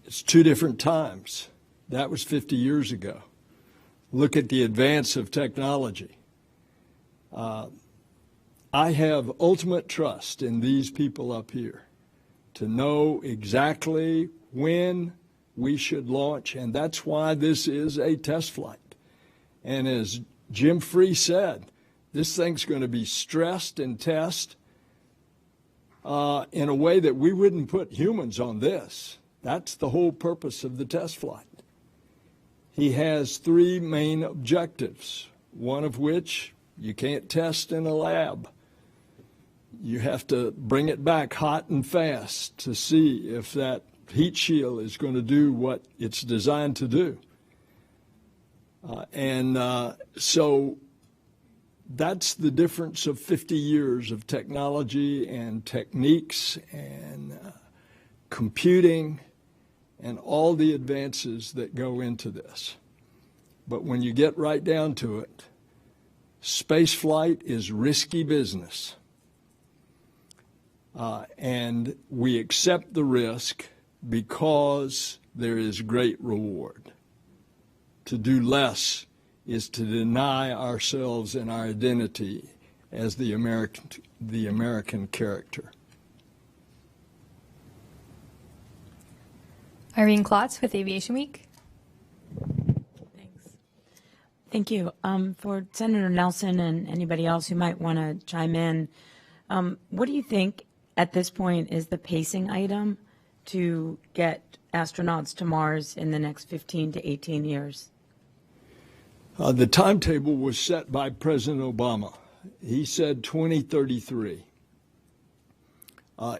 It's two different times. That was 50 years ago. Look at the advance of technology. I have ultimate trust in these people up here to know exactly when we should launch, and that's why this is a test flight. And as Jim Free said, this thing's going to be stressed and tested in a way that we wouldn't put humans on this. That's the whole purpose of the test flight. He has three main objectives, one of which you can't test in a lab. You have to bring it back hot and fast to see if that heat shield is going to do what it's designed to do. So that's the difference of 50 years of technology and techniques and computing and all the advances that go into this. But when you get right down to it, space flight is risky business. And we accept the risk because there is great reward. To do less is to deny ourselves and our identity as the American character. Irene Klotz with Aviation Week. Thank you. For Senator Nelson and anybody else who might want to chime in, what do you think at this point is the pacing item to get astronauts to Mars in the next 15 to 18 years? The timetable was set by President Obama. He said 2033.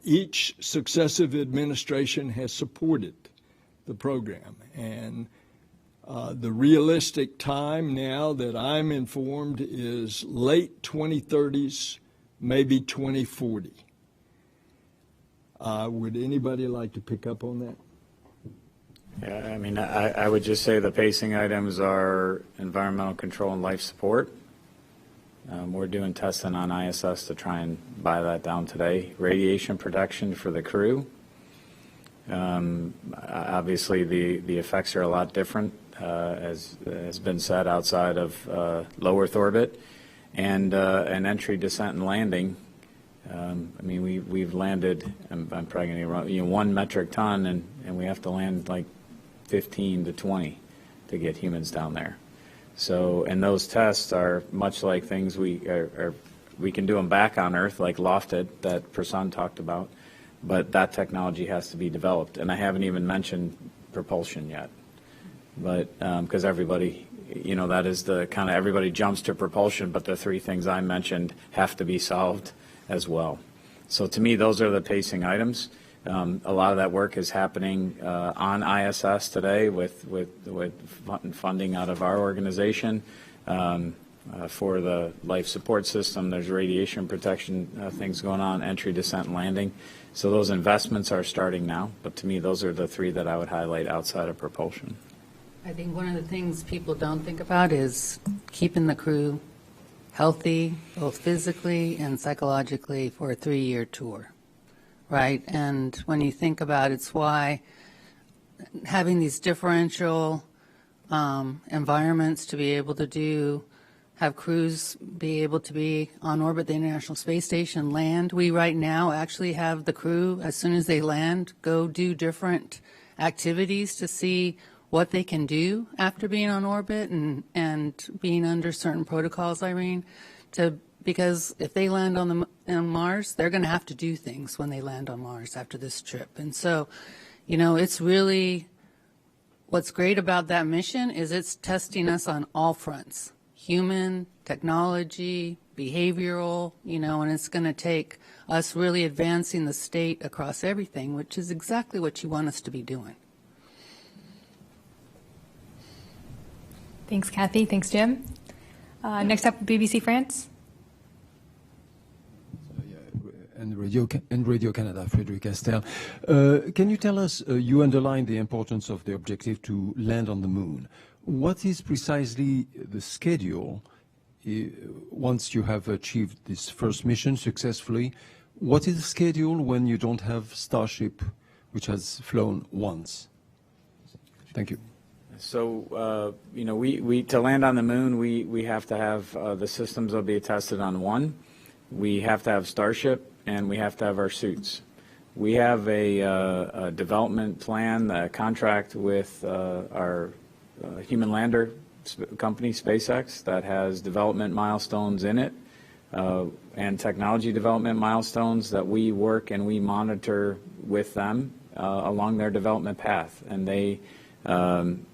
Each successive administration has supported the program, and the realistic time now that I'm informed is late 2030s, maybe 2040. Would anybody like to pick up on that? Yeah, I mean, I would just say the pacing items are environmental control and life support. We're doing testing on ISS to try and buy that down today. Radiation protection for the crew. Obviously, the effects are a lot different, as has been said, outside of low Earth orbit, and entry, descent, and landing. I mean, we've landed, I'm probably going to get wrong, 1 metric ton, and we have to land like 15 to 20 to get humans down there. So, and those tests are much like things we can do them back on Earth, like lofted that Prasun talked about, but that technology has to be developed. And I haven't even mentioned propulsion yet, but because everybody, that is the kind of, everybody jumps to propulsion, but the 3 things I mentioned have to be solved as well. So to me, those are the pacing items. A lot of that work is happening on ISS today with funding out of our organization for the life support system. There's radiation protection things going on, entry, descent, and landing. So those investments are starting now. But to me, those are the 3 that I would highlight outside of propulsion. I think one of the things people don't think about is keeping the crew healthy, both physically and psychologically, for a 3-year tour, right? And when you think about it, it's why having these differential environments to be able to have crews be able to be on orbit, the International Space Station, land. We right now actually have the crew, as soon as they land, go do different activities to see what they can do after being on orbit and being under certain protocols, Irene, because if they land on Mars, they're going to have to do things when they land on Mars after this trip. And so, it's really, what's great about that mission is it's testing us on all fronts, human, technology, behavioral, and it's going to take us really advancing the state across everything, which is exactly what you want us to be doing. Thanks, Kathy. Thanks, Jim. Next up, BBC France. And Radio Canada, Frederic Castel. Can you tell us, you underlined the importance of the objective to land on the moon. What is precisely the schedule once you have achieved this first mission successfully? What is the schedule when you don't have Starship, which has flown once? Thank you. So, we to land on the moon, we have to have the systems will be tested on 1. We have to have Starship, and we have to have our suits. We have a development plan, a contract with our human lander company, SpaceX, that has development milestones in it and technology development milestones that we work and we monitor with them along their development path. And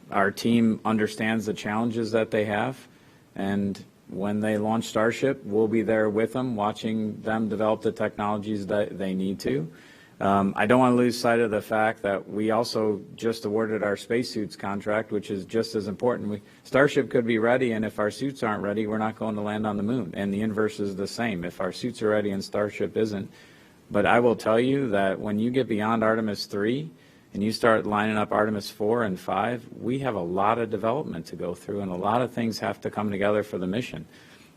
our team understands the challenges that they have, and when they launch Starship, we'll be there with them, watching them develop the technologies that they need to. I don't want to lose sight of the fact that we also just awarded our spacesuits contract, which is just as important. Starship could be ready, and if our suits aren't ready, we're not going to land on the moon. And the inverse is the same. If our suits are ready and Starship isn't. But I will tell you that when you get beyond Artemis 3 and you start lining up Artemis 4 and 5, we have a lot of development to go through, and a lot of things have to come together for the mission.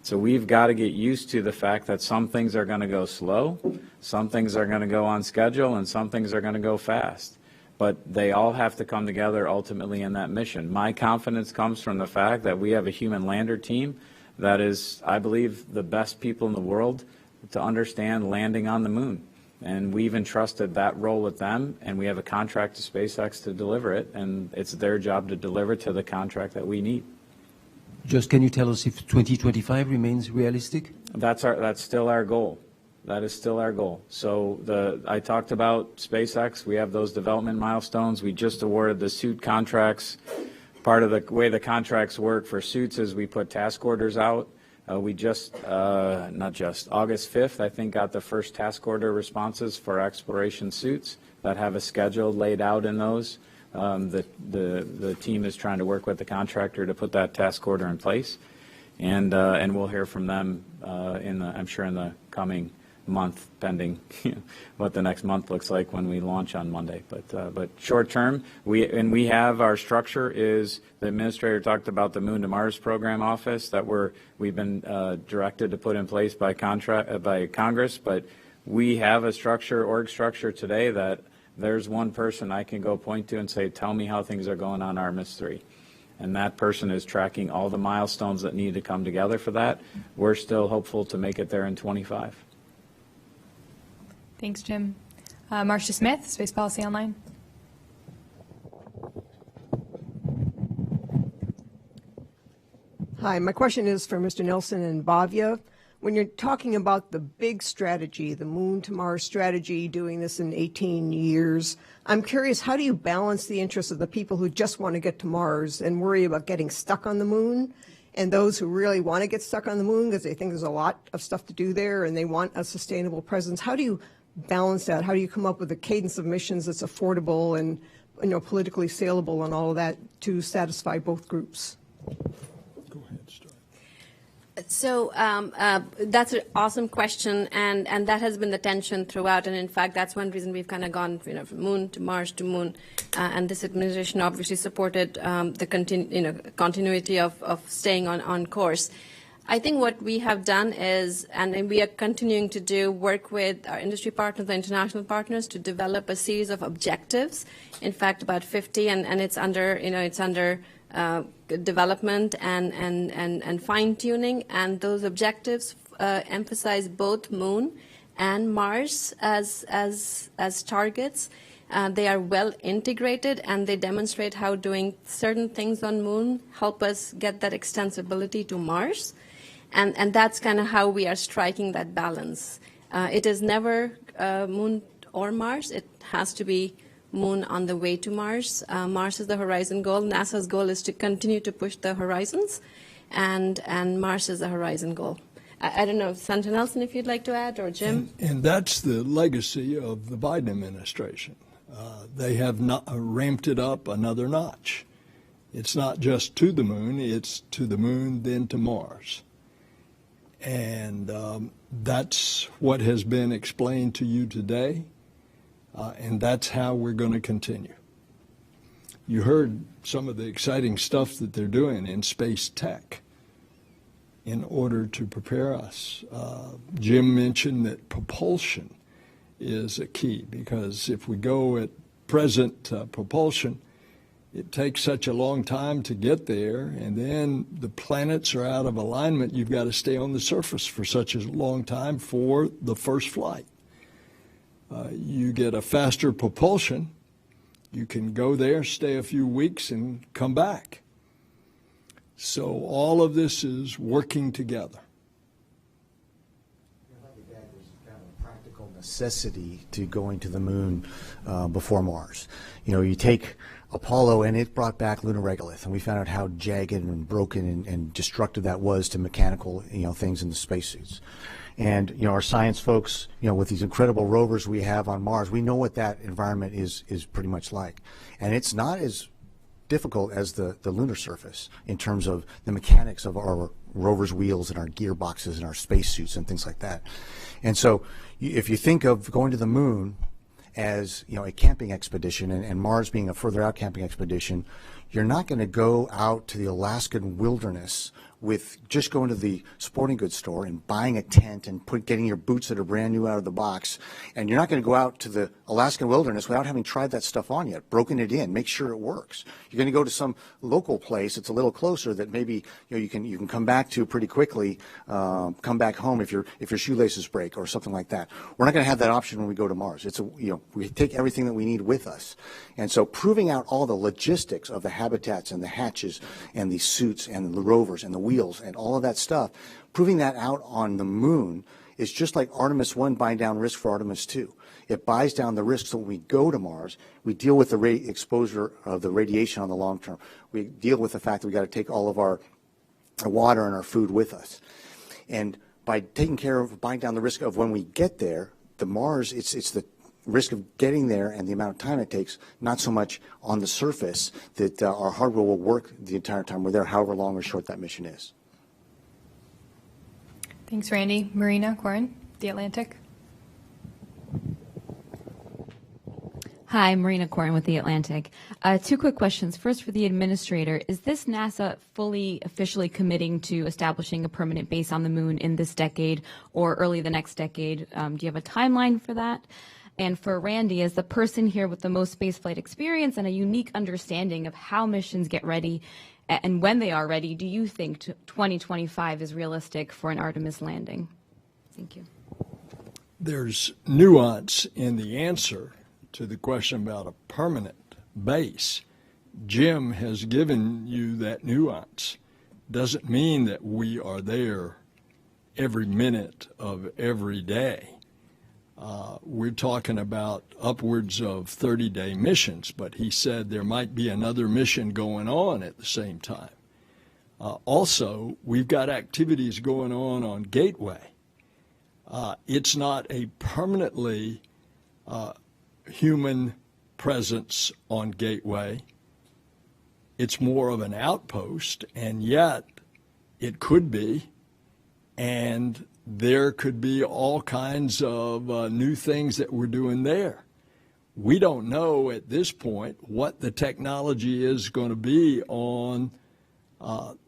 So we've got to get used to the fact that some things are going to go slow, some things are going to go on schedule, and some things are going to go fast. But they all have to come together ultimately in that mission. My confidence comes from the fact that we have a human lander team that is, I believe, the best people in the world to understand landing on the moon. And we've entrusted that role with them, and we have a contract to SpaceX to deliver it, and it's their job to deliver to the contract that we need. Just can you tell us if 2025 remains realistic? That's still our goal. That is still our goal. So I talked about SpaceX. We have those development milestones. We just awarded the suit contracts. Part of the way the contracts work for suits is we put task orders out. We just, August 5th, I think, got the first task order responses for exploration suits that have a schedule laid out in those. The team is trying to work with the contractor to put that task order in place, and we'll hear from them I'm sure in the coming month, pending what the next month looks like when we launch on Monday. But short term, we have our structure is the administrator talked about the Moon to Mars program office that we've been directed to put in place by Congress, but we have a org structure today that there's one person I can go point to and say, tell me how things are going on Artemis 3. And that person is tracking all the milestones that need to come together for that. We're still hopeful to make it there in 25. Thanks, Jim. Marcia Smith, Space Policy Online. Hi, my question is for Mr. Nelson and Bhavya. When you're talking about the big strategy, the Moon to Mars strategy, doing this in 18 years, I'm curious, how do you balance the interests of the people who just want to get to Mars and worry about getting stuck on the moon, and those who really want to get stuck on the moon because they think there's a lot of stuff to do there and they want a sustainable presence? How do you balance that? How do you come up with a cadence of missions that's affordable and politically saleable and all of that to satisfy both groups? So that's an awesome question, and that has been the tension throughout. And in fact, that's one reason we've kind of gone, from Moon to Mars to Moon. And this administration obviously supported the continuity of staying on course. I think what we have done is, and we are continuing to do, work with our industry partners, the international partners, to develop a series of objectives. In fact, about 50, and it's under development and fine-tuning, and those objectives emphasize both Moon and Mars as targets. They are well integrated, and they demonstrate how doing certain things on Moon help us get that extensibility to Mars, and that's kind of how we are striking that balance. It is never Moon or Mars. It has to be Moon on the way to Mars. Mars is the horizon goal. NASA's goal is to continue to push the horizons, and Mars is the horizon goal. I don't know, Senator Nelson, if you'd like to add, or Jim? And that's the legacy of the Biden administration. They have not ramped it up another notch. It's not just to the moon, it's to the moon, then to Mars. And that's what has been explained to you today. And that's how we're going to continue. You heard some of the exciting stuff that they're doing in space tech in order to prepare us. Jim mentioned that propulsion is a key, because if we go at present propulsion, it takes such a long time to get there, and then the planets are out of alignment. You've got to stay on the surface for such a long time for the first flight. You get a faster propulsion, you can go there, stay a few weeks, and come back. So all of this is working together. There's kind of a practical necessity to going to the moon before Mars. You know, you take Apollo, and it brought back lunar regolith, and we found out how jagged and broken and destructive that was to mechanical, you know, things in the spacesuits. And, you know, our science folks, you know, with these incredible rovers we have on Mars, we know what that environment is pretty much like. And it's not as difficult as the lunar surface in terms of the mechanics of our rovers' wheels and our gearboxes and our spacesuits and things like that. And so if you think of going to the moon as, you know, a camping expedition, and Mars being a further out camping expedition, you're not going to go out to the Alaskan wilderness with just going to the sporting goods store and buying a tent and getting your boots that are brand new out of the box. And you're not going to go out to the Alaskan wilderness without having tried that stuff on yet, broken it in, make sure it works. You're going to go to some local place that's a little closer that maybe, you know, you can come back to pretty quickly, come back home if your shoelaces break or something like that. We're not going to have that option when we go to Mars. It's we take everything that we need with us. And so proving out all the logistics of the habitats and the hatches and the suits and the rovers and the wheels and all of that stuff, proving that out on the moon is just like Artemis 1 buying down risk for Artemis 2. It buys down the risk so when we go to Mars, we deal with the exposure of the radiation on the long term. We deal with the fact that we got to take all of our water and our food with us. And by taking care of buying down the risk of when we get there, the Mars, it's the risk of getting there and the amount of time it takes, not so much on the surface that our hardware will work the entire time we're there, however long or short that mission is. Thanks, Randy. Marina Corin, The Atlantic. Hi, Marina Corin with The Atlantic. Two quick questions. First, for the administrator, is this NASA fully officially committing to establishing a permanent base on the moon in this decade or early the next decade? Do you have a timeline for that? And for Randy, as the person here with the most spaceflight experience and a unique understanding of how missions get ready and when they are ready, do you think 2025 is realistic for an Artemis landing? Thank you. There's nuance in the answer to the question about a permanent base. Jim has given you that nuance. Doesn't mean that we are there every minute of every day. We're talking about upwards of 30-day missions, but he said there might be another mission going on at the same time. Also, we've got activities going on Gateway. It's not a permanently human presence on Gateway. It's more of an outpost, and yet it could be, and there could be all kinds of new things that we're doing there. We don't know at this point what the technology is going to be on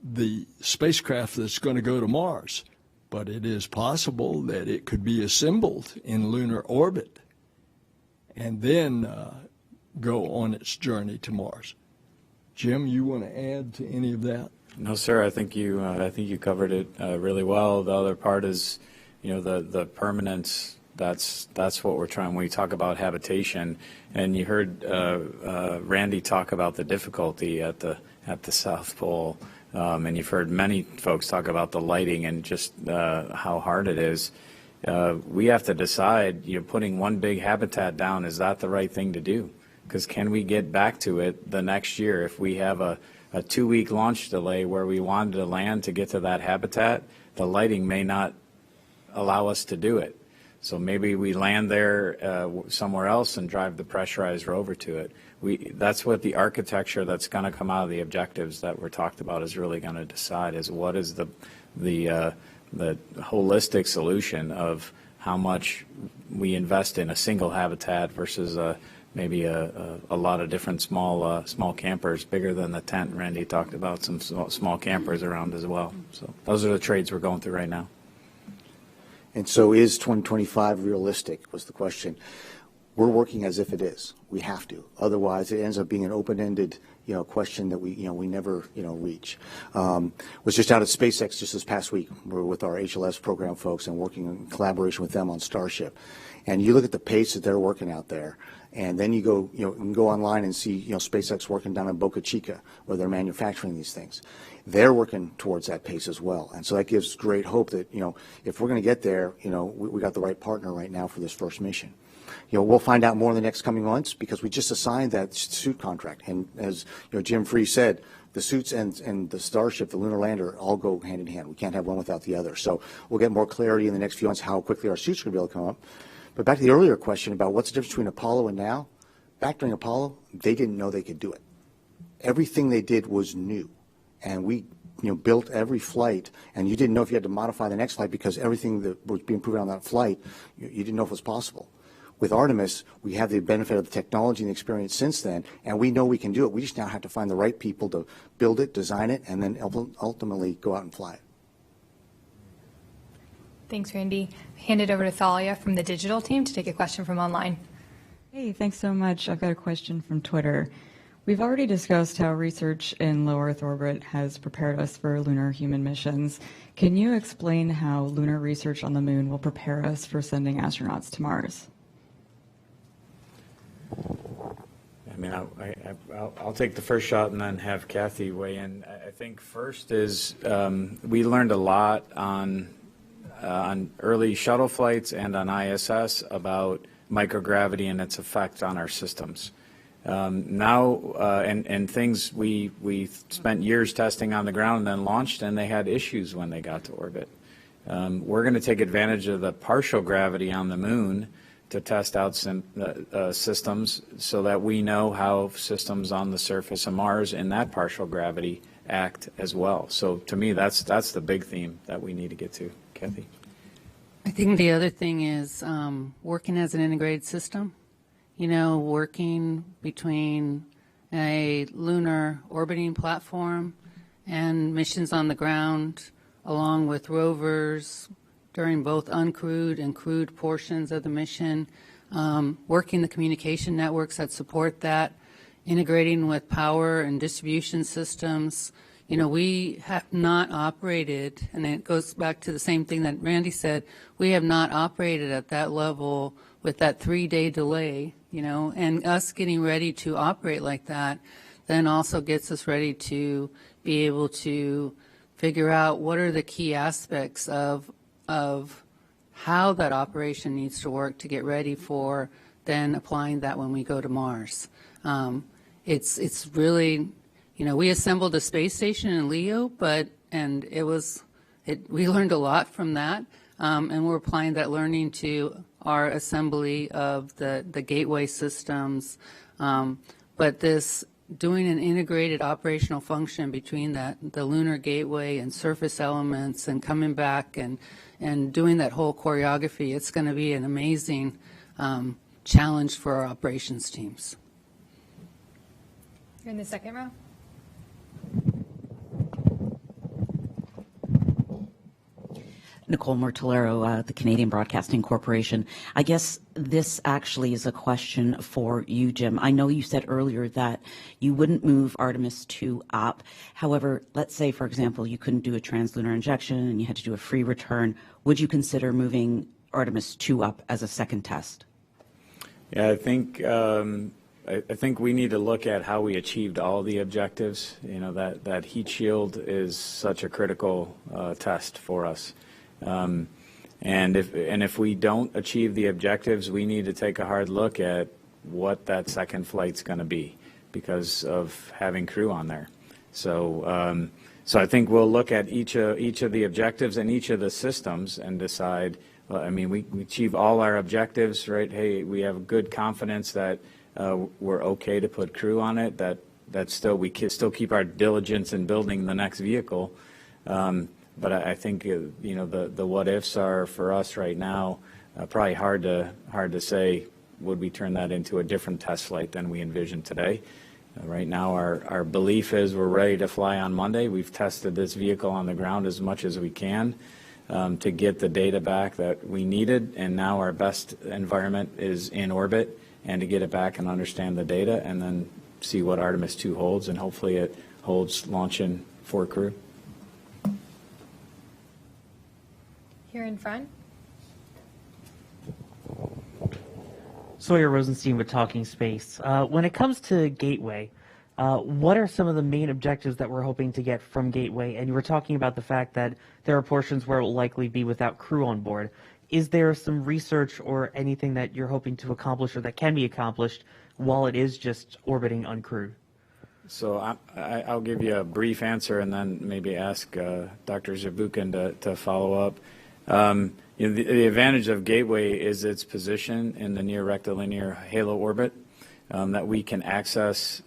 the spacecraft that's going to go to Mars, but it is possible that it could be assembled in lunar orbit and then go on its journey to Mars. Jim, you want to add to any of that? No, sir. I think you covered it really well. The other part is, you know, the permanence. That's what we're trying when we talk about habitation. And you heard Randy talk about the difficulty at the South Pole, and you've heard many folks talk about the lighting and just how hard it is. We have to decide. You know, putting one big habitat down, is that the right thing to do? Because can we get back to it the next year if we have a 2-week launch delay where we wanted to land to get to that habitat? The lighting may not allow us to do it. So maybe we land there somewhere else and drive the pressurized rover to it. That's what the architecture that's going to come out of the objectives that were talked about is really going to decide, is what is the holistic solution of how much we invest in a single habitat versus maybe a lot of different small campers, bigger than the tent. Randy talked about some small campers around as well. So those are the trades we're going through right now. And so is 2025 realistic, was the question. We're working as if it is. We have to. Otherwise, it ends up being an open-ended, you know, question that we never, reach. Was just out at SpaceX just this past week. We're with our HLS program folks and working in collaboration with them on Starship. And you look at the pace that they're working out there, And then you go, you can go online and see, SpaceX working down in Boca Chica where they're manufacturing these things. They're working towards that pace as well. And so that gives great hope that, if we're going to get there, we got the right partner right now for this first mission. We'll find out more in the next coming months because we just assigned that suit contract. And as Jim Free said, the suits and the Starship, the lunar lander, all go hand in hand. We can't have one without the other. So we'll get more clarity in the next few months how quickly our suits are going to be able to come up. But back to the earlier question about what's the difference between Apollo and now, back during Apollo, they didn't know they could do it. Everything they did was new. And we built every flight, and you didn't know if you had to modify the next flight because everything that was being proven on that flight, you didn't know if it was possible. With Artemis, we have the benefit of the technology and the experience since then, and we know we can do it. We just now have to find the right people to build it, design it, and then ultimately go out and fly it. Thanks, Randy. Hand it over to Thalia from the digital team to take a question from online. Hey, thanks so much. I've got a question from Twitter. We've already discussed how research in low Earth orbit has prepared us for lunar human missions. Can you explain how lunar research on the moon will prepare us for sending astronauts to Mars? I mean, I'll take the first shot and then have Kathy weigh in. I think first is we learned a lot on early shuttle flights and on ISS about microgravity and its effect on our systems. And things we spent years testing on the ground and then launched, and they had issues when they got to orbit. We're going to take advantage of the partial gravity on the moon to test out systems so that we know how systems on the surface of Mars in that partial gravity act as well. So to me, that's the big theme that we need to get to. Kathy? I think the other thing is working as an integrated system, working between a lunar orbiting platform and missions on the ground, along with rovers, during both uncrewed and crewed portions of the mission, working the communication networks that support that, integrating with power and distribution systems. We have not operated, and it goes back to the same thing that Randy said, we have not operated at that level with that 3-day delay, and us getting ready to operate like that then also gets us ready to be able to figure out what are the key aspects of how that operation needs to work to get ready for then applying that when we go to Mars. It's really, we assembled a space station in Leo, we learned a lot from that, and we're applying that learning to our assembly of the gateway systems. But this doing an integrated operational function between the lunar gateway and surface elements and coming back and doing that whole choreography, it's going to be an amazing challenge for our operations teams. You're in the second row. Nicole Mortellero, the Canadian Broadcasting Corporation. I guess this actually is a question for you, Jim. I know you said earlier that you wouldn't move Artemis 2 up. However, let's say, for example, you couldn't do a translunar injection and you had to do a free return. Would you consider moving Artemis 2 up as a second test? Yeah, I think we need to look at how we achieved all the objectives. That heat shield is such a critical test for us. And if we don't achieve the objectives, we need to take a hard look at what that second flight's going to be because of having crew on there. So I think we'll look at each of the objectives and each of the systems and decide. We achieve all our objectives, right? Hey, we have good confidence that we're okay to put crew on it. That we can still keep our diligence in building the next vehicle. But I think the what ifs are for us right now probably hard to say. Would we turn that into a different test flight than we envision today? Right now, our belief is we're ready to fly on Monday. We've tested this vehicle on the ground as much as we can to get the data back that we needed, and now our best environment is in orbit, and to get it back and understand the data, and then see what Artemis 2 holds, and hopefully it holds launching for crew. Here in front. Sawyer Rosenstein with Talking Space. When it comes to Gateway, what are some of the main objectives that we're hoping to get from Gateway? And you were talking about the fact that there are portions where it will likely be without crew on board. Is there some research or anything that you're hoping to accomplish or that can be accomplished while it is just orbiting uncrewed? So I'll give you a brief answer and then maybe ask Dr. Zurbuchen to follow up. The advantage of Gateway is its position in the near rectilinear halo orbit, that we can access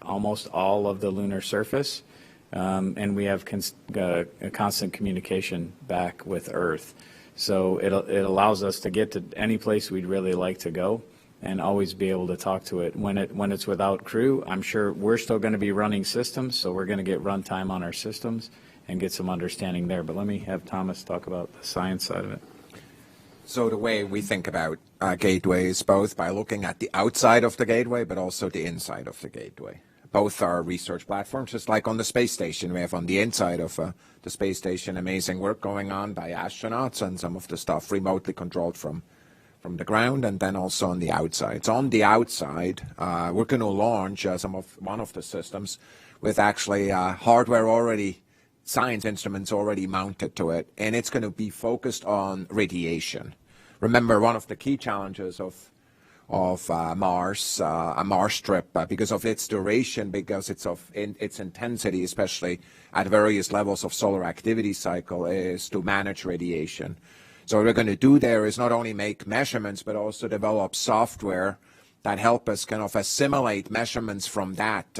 almost all of the lunar surface, and we have a constant communication back with Earth. So it allows us to get to any place we'd really like to go and always be able to talk to it. When it's without crew, I'm sure we're still going to be running systems, so we're going to get runtime on our systems and get some understanding there. But let me have Thomas talk about the science side of it. So the way we think about Gateway is both by looking at the outside of the Gateway, but also the inside of the Gateway. Both are research platforms, just like on the space station. We have on the inside of the space station amazing work going on by astronauts and some of the stuff remotely controlled from the ground, and then also on the outside. So on the outside, we're going to launch one of the systems with actually hardware already, science instruments already mounted to it, and it's going to be focused on radiation. Remember, one of the key challenges of Mars, a Mars trip, because of its duration, because its intensity, especially at various levels of solar activity cycle, is to manage radiation. So what we're going to do there is not only make measurements, but also develop software that help us kind of assimilate measurements from that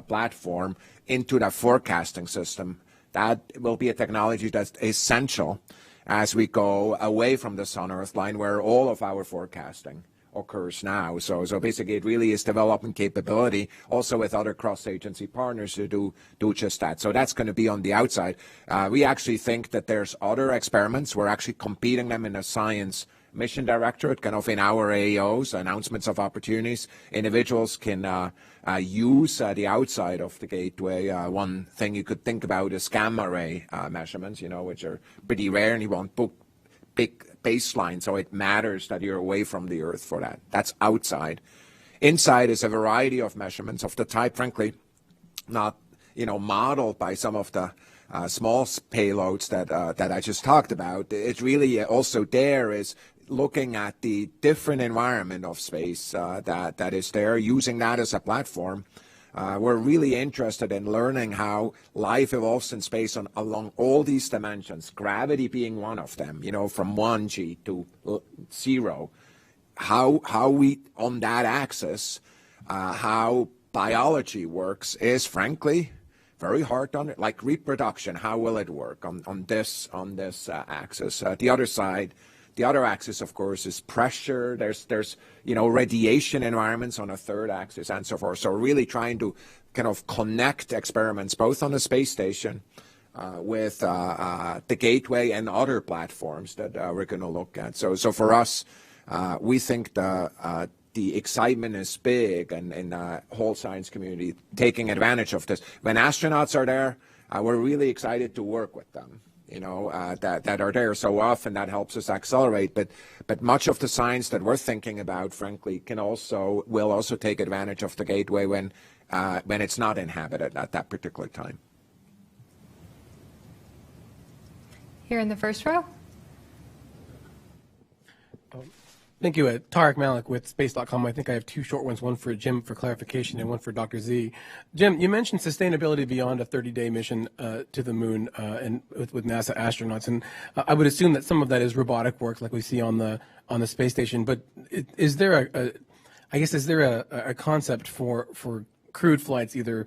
platform into that forecasting system. That will be a technology that's essential as we go away from the Sun-Earth line, where all of our forecasting occurs now. So basically it really is developing capability also with other cross-agency partners to do just that. So that's going to be on the outside. We actually think that there's other experiments. We're actually competing them in a science mission directorate, kind of in our AOs, announcements of opportunities. Individuals can use the outside of the Gateway. One thing you could think about is gamma ray measurements, which are pretty rare, and you won't book big baseline, so it matters that you're away from the Earth for that. That's outside. Inside is a variety of measurements of the type, frankly, not modeled by some of the small payloads that I just talked about. It's really also there is looking at the different environment of space that is there, using that as a platform. We're really interested in learning how life evolves in space along all these dimensions, gravity being one of them, from 1G to 0. How we, on that axis, how biology works is, frankly, very hard on it. Like reproduction, how will it work on this axis? The other axis, of course, is pressure. There's radiation environments on a third axis and so forth. So we're really trying to kind of connect experiments both on the space station with the Gateway and other platforms that we're going to look at. So for us, we think the excitement is big and the whole science community taking advantage of this. When astronauts are there, we're really excited to work with them. That are there so often. That helps us accelerate. But much of the science that we're thinking about, frankly, will also take advantage of the Gateway when it's not inhabited at that particular time. Here in the first row. Thank you. Tarek Malik with Space.com. I think I have two short ones, one for Jim for clarification and one for Dr. Z. Jim, you mentioned sustainability beyond a 30-day mission to the moon and with NASA astronauts, and I would assume that some of that is robotic work like we see on the space station. But is there a concept for crewed flights, either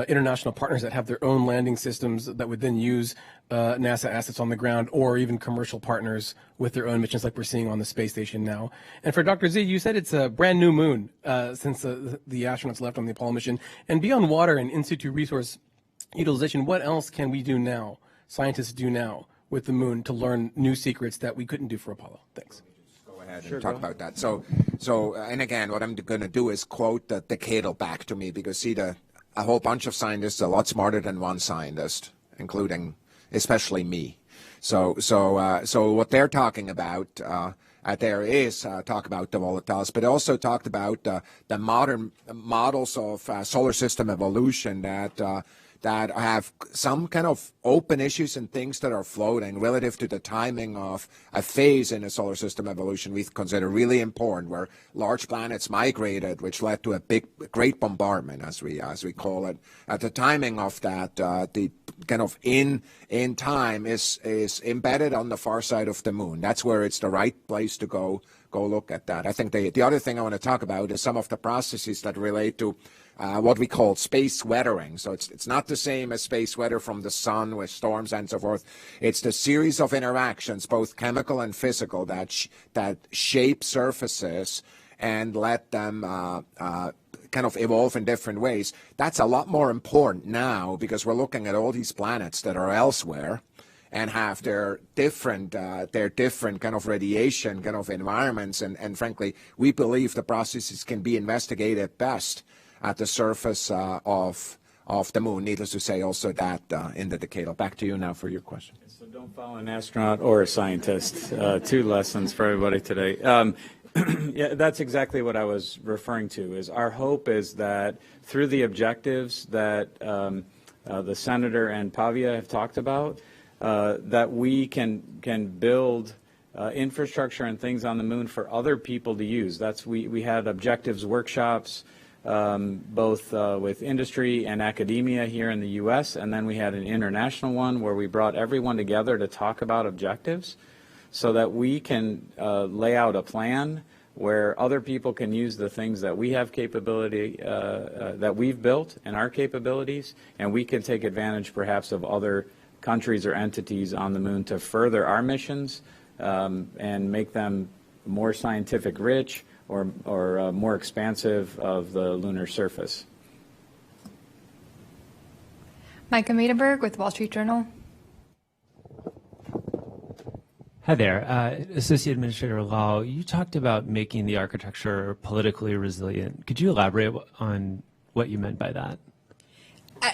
international partners that have their own landing systems that would then use NASA assets on the ground, or even commercial partners with their own missions like we're seeing on the space station now? And for Dr. Z, you said it's a brand new moon since the astronauts left on the Apollo mission. And beyond water and in situ resource utilization, what else can we do now, scientists do now, with the moon to learn new secrets that we couldn't do for Apollo? Thanks. And talk about that. So, and again, what I'm going to do is quote the decadal back to me, because a whole bunch of scientists are a lot smarter than one scientist, including especially me. So what they're talking about there is talk about the volatiles, but also talked about the modern models of solar system evolution that have some kind of open issues and things that are floating relative to the timing of a phase in a solar system evolution we consider really important, where large planets migrated, which led to a great bombardment, as we call it. At the timing of that, the kind of in time is embedded on the far side of the moon. That's where it's the right place to go look at that. I think the other thing I want to talk about is some of the processes that relate to what we call space weathering. So it's not the same as space weather from the sun with storms and so forth. It's the series of interactions, both chemical and physical, that shape surfaces and let them kind of evolve in different ways. That's a lot more important now because we're looking at all these planets that are elsewhere and have their different kind of radiation kind of environments. And frankly, we believe the processes can be investigated best at the surface of the moon. Needless to say, also that in the decadal. Back to you now for your question. So don't follow an astronaut or a scientist. Two lessons for everybody today. Yeah, that's exactly what I was referring to. Is our hope is that through the objectives that the senator and Bhavya have talked about, that we can build infrastructure and things on the moon for other people to use. We had objectives workshops, both with industry and academia here in the U.S., and then we had an international one where we brought everyone together to talk about objectives so that we can lay out a plan where other people can use the things that we have capability, that we've built and our capabilities, and we can take advantage perhaps of other countries or entities on the moon to further our missions and make them more scientific rich or more expansive of the lunar surface. Micah Maidenberg with Wall Street Journal. Hi there. Associate Administrator Lal, you talked about making the architecture politically resilient. Could you elaborate on what you meant by that?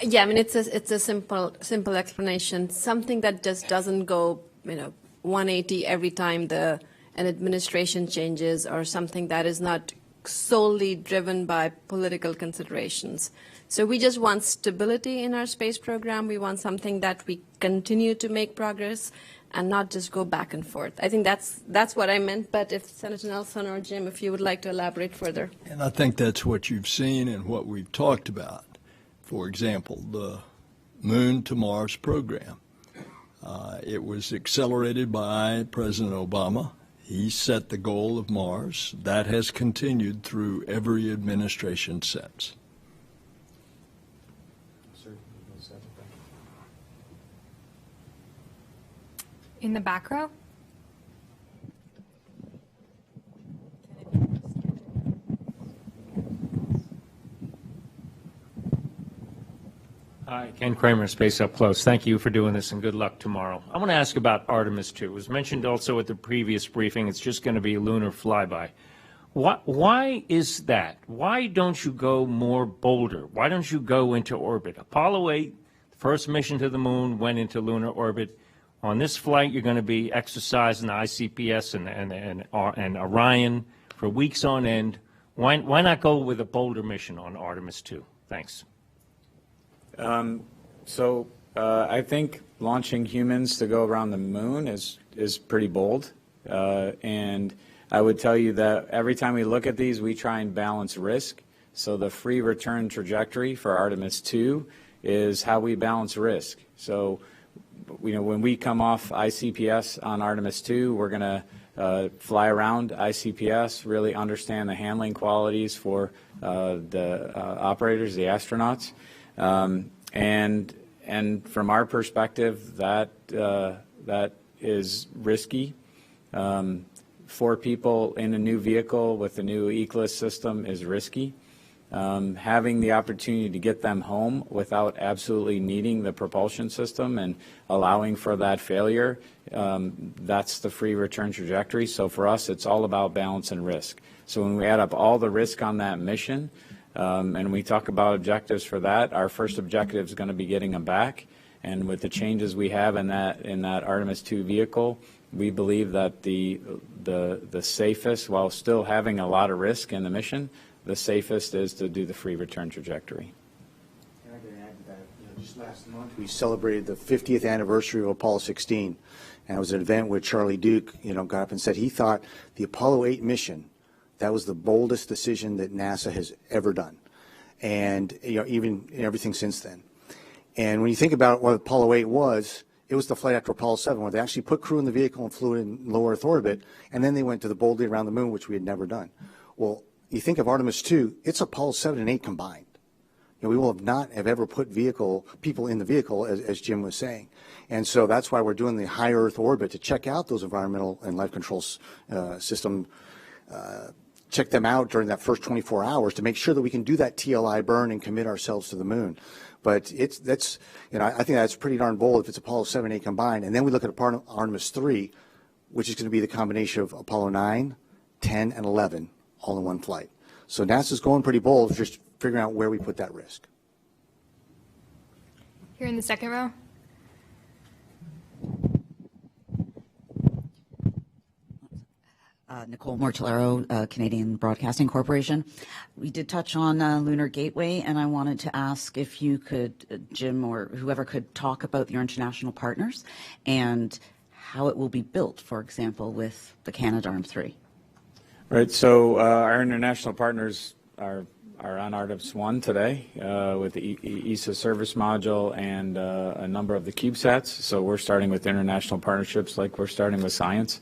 Yeah, I mean, it's a simple explanation. Something that just doesn't go, 180 every time an administration changes, or something that is not solely driven by political considerations. So we just want stability in our space program. We want something that we continue to make progress and not just go back and forth. I think that's what I meant, but if Senator Nelson or Jim, if you would like to elaborate further. And I think that's what you've seen and what we've talked about. For example, the Moon to Mars program. It was accelerated by President Obama. He set the goal of Mars. That has continued through every administration since. In the back row. Hi, Ken Kramer, Space Up Close. Thank you for doing this, and good luck tomorrow. I want to ask about Artemis 2. It was mentioned also at the previous briefing it's just going to be a lunar flyby. Why is that? Why don't you go more bolder? Why don't you go into orbit? Apollo 8, the first mission to the moon, went into lunar orbit. On this flight, you're going to be exercising the ICPS and Orion for weeks on end. Why not go with a bolder mission on Artemis 2? Thanks. I think launching humans to go around the moon is pretty bold. And I would tell you that every time we look at these, we try and balance risk. So the free return trajectory for Artemis 2 is how we balance risk. So when we come off ICPS on Artemis 2, we're going to fly around ICPS, really understand the handling qualities for the operators, the astronauts. And from our perspective, that is risky. 4 people in a new vehicle with a new ECLIS system is risky. Having the opportunity to get them home without absolutely needing the propulsion system and allowing for that failure, that's the free return trajectory. So for us, it's all about balance and risk. So when we add up all the risk on that mission, and we talk about objectives for that, our first objective is going to be getting them back. And with the changes we have in that Artemis 2 vehicle, we believe that the safest, while still having a lot of risk in the mission, the safest is to do the free return trajectory. Can I add to that? Just last month we celebrated the 50th anniversary of Apollo 16, and it was an event where Charlie Duke, got up and said he thought the Apollo 8 mission, that was the boldest decision that NASA has ever done, and even everything since then. And when you think about what Apollo 8 was, it was the flight after Apollo 7, where they actually put crew in the vehicle and flew it in low Earth orbit, and then they went to the boldly around the moon, which we had never done. Well, you think of Artemis 2, it's Apollo 7 and 8 combined. We will not have ever put people in the vehicle, as Jim was saying. And so that's why we're doing the high Earth orbit, to check out those environmental and life control system, check them out during that first 24 hours to make sure that we can do that TLI burn and commit ourselves to the moon. But I think that's pretty darn bold if it's Apollo 7 and 8 combined. And then we look at Artemis 3, which is going to be the combination of Apollo 9, 10, and 11 all in one flight. So NASA's going pretty bold, just figuring out where we put that risk. Here in the second row. Nicole Mortellero, Canadian Broadcasting Corporation. We did touch on Lunar Gateway, and I wanted to ask if you could, Jim or whoever could, talk about your international partners and how it will be built, for example, with the Canadarm3. Right, so our international partners are on Artemis 1 today with the ESA service module and a number of the CubeSats. So we're starting with international partnerships like we're starting with science.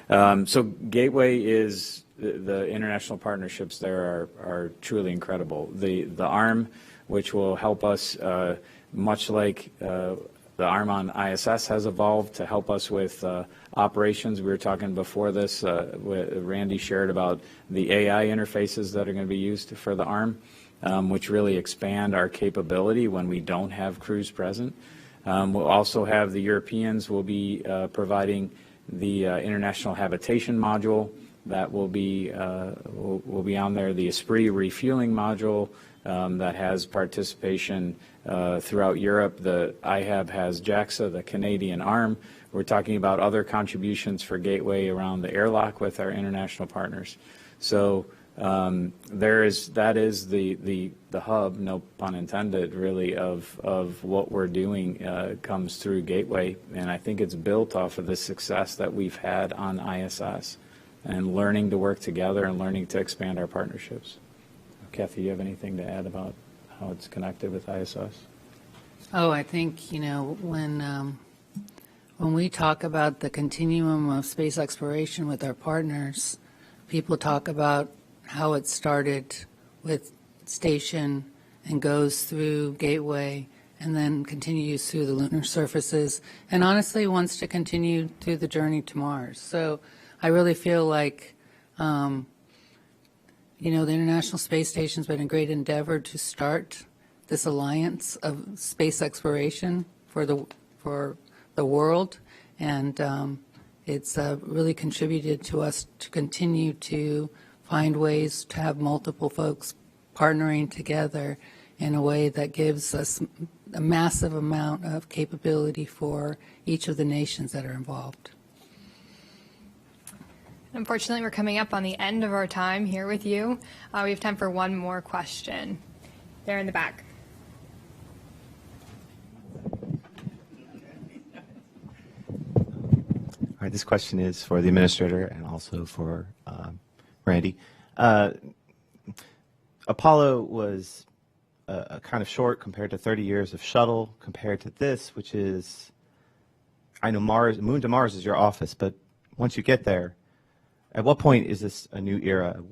So Gateway is, the international partnerships there are truly incredible. The ARM, which will help us, much like the ARM on ISS has evolved to help us with operations. We were talking before this, Randy shared about the AI interfaces that are going to be used for the ARM, which really expand our capability when we don't have crews present. We'll also have the Europeans will be providing the International Habitation Module that will be on there, the Esprit refueling module that has participation throughout Europe. The IHAB has JAXA, the Canadian arm. We're talking about other contributions for Gateway around the airlock with our international partners. So that is the hub, no pun intended, really, of what we're doing comes through Gateway, and I think it's built off of the success that we've had on ISS and learning to work together and learning to expand our partnerships. Kathy, you have anything to add about how it's connected with ISS? Oh, I think, when we talk about the continuum of space exploration with our partners, people talk about how it started with Station and goes through Gateway and then continues through the lunar surfaces, and honestly wants to continue through the journey to Mars. So I really feel like, the International Space Station's been a great endeavor to start this alliance of space exploration for the world, and it's really contributed to us to continue to find ways to have multiple folks partnering together in a way that gives us a massive amount of capability for each of the nations that are involved. Unfortunately, we're coming up on the end of our time here with you. We have time for one more question. There in the back. All right, this question is for the administrator and also for Randy. Apollo was kind of short compared to 30 years of shuttle compared to this, which is, I know Moon to Mars is your office, but once you get there, at what point is this a new era,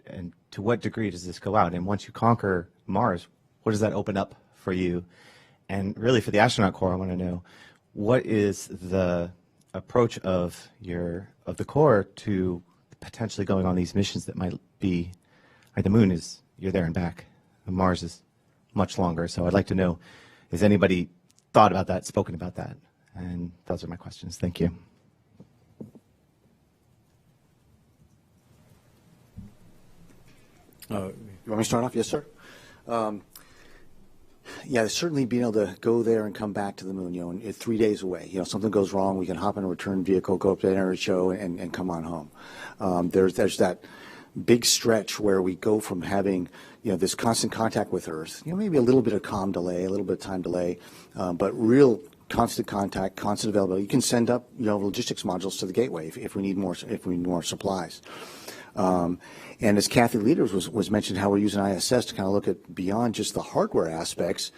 and to what degree does this go out? And once you conquer Mars, what does that open up for you? And really for the astronaut corps, I want to know, what is the approach of the corps to potentially going on these missions that might be, like the Moon is, you're there and back, and Mars is much longer. So I'd like to know, has anybody thought about that, spoken about that? And those are my questions. Thank you. You want me to start off? Yes, sir. yeah, certainly being able to go there and come back to the moon, in 3 days away. Something goes wrong, we can hop in a return vehicle, go up to the energy show, and come on home. There's that big stretch where we go from having, this constant contact with Earth, maybe a little bit of time delay, but real constant contact, constant availability. You can send up, logistics modules to the gateway if we need more supplies. And as Kathy Lueders was mentioned, how we're using ISS to kind of look at beyond just the hardware aspects,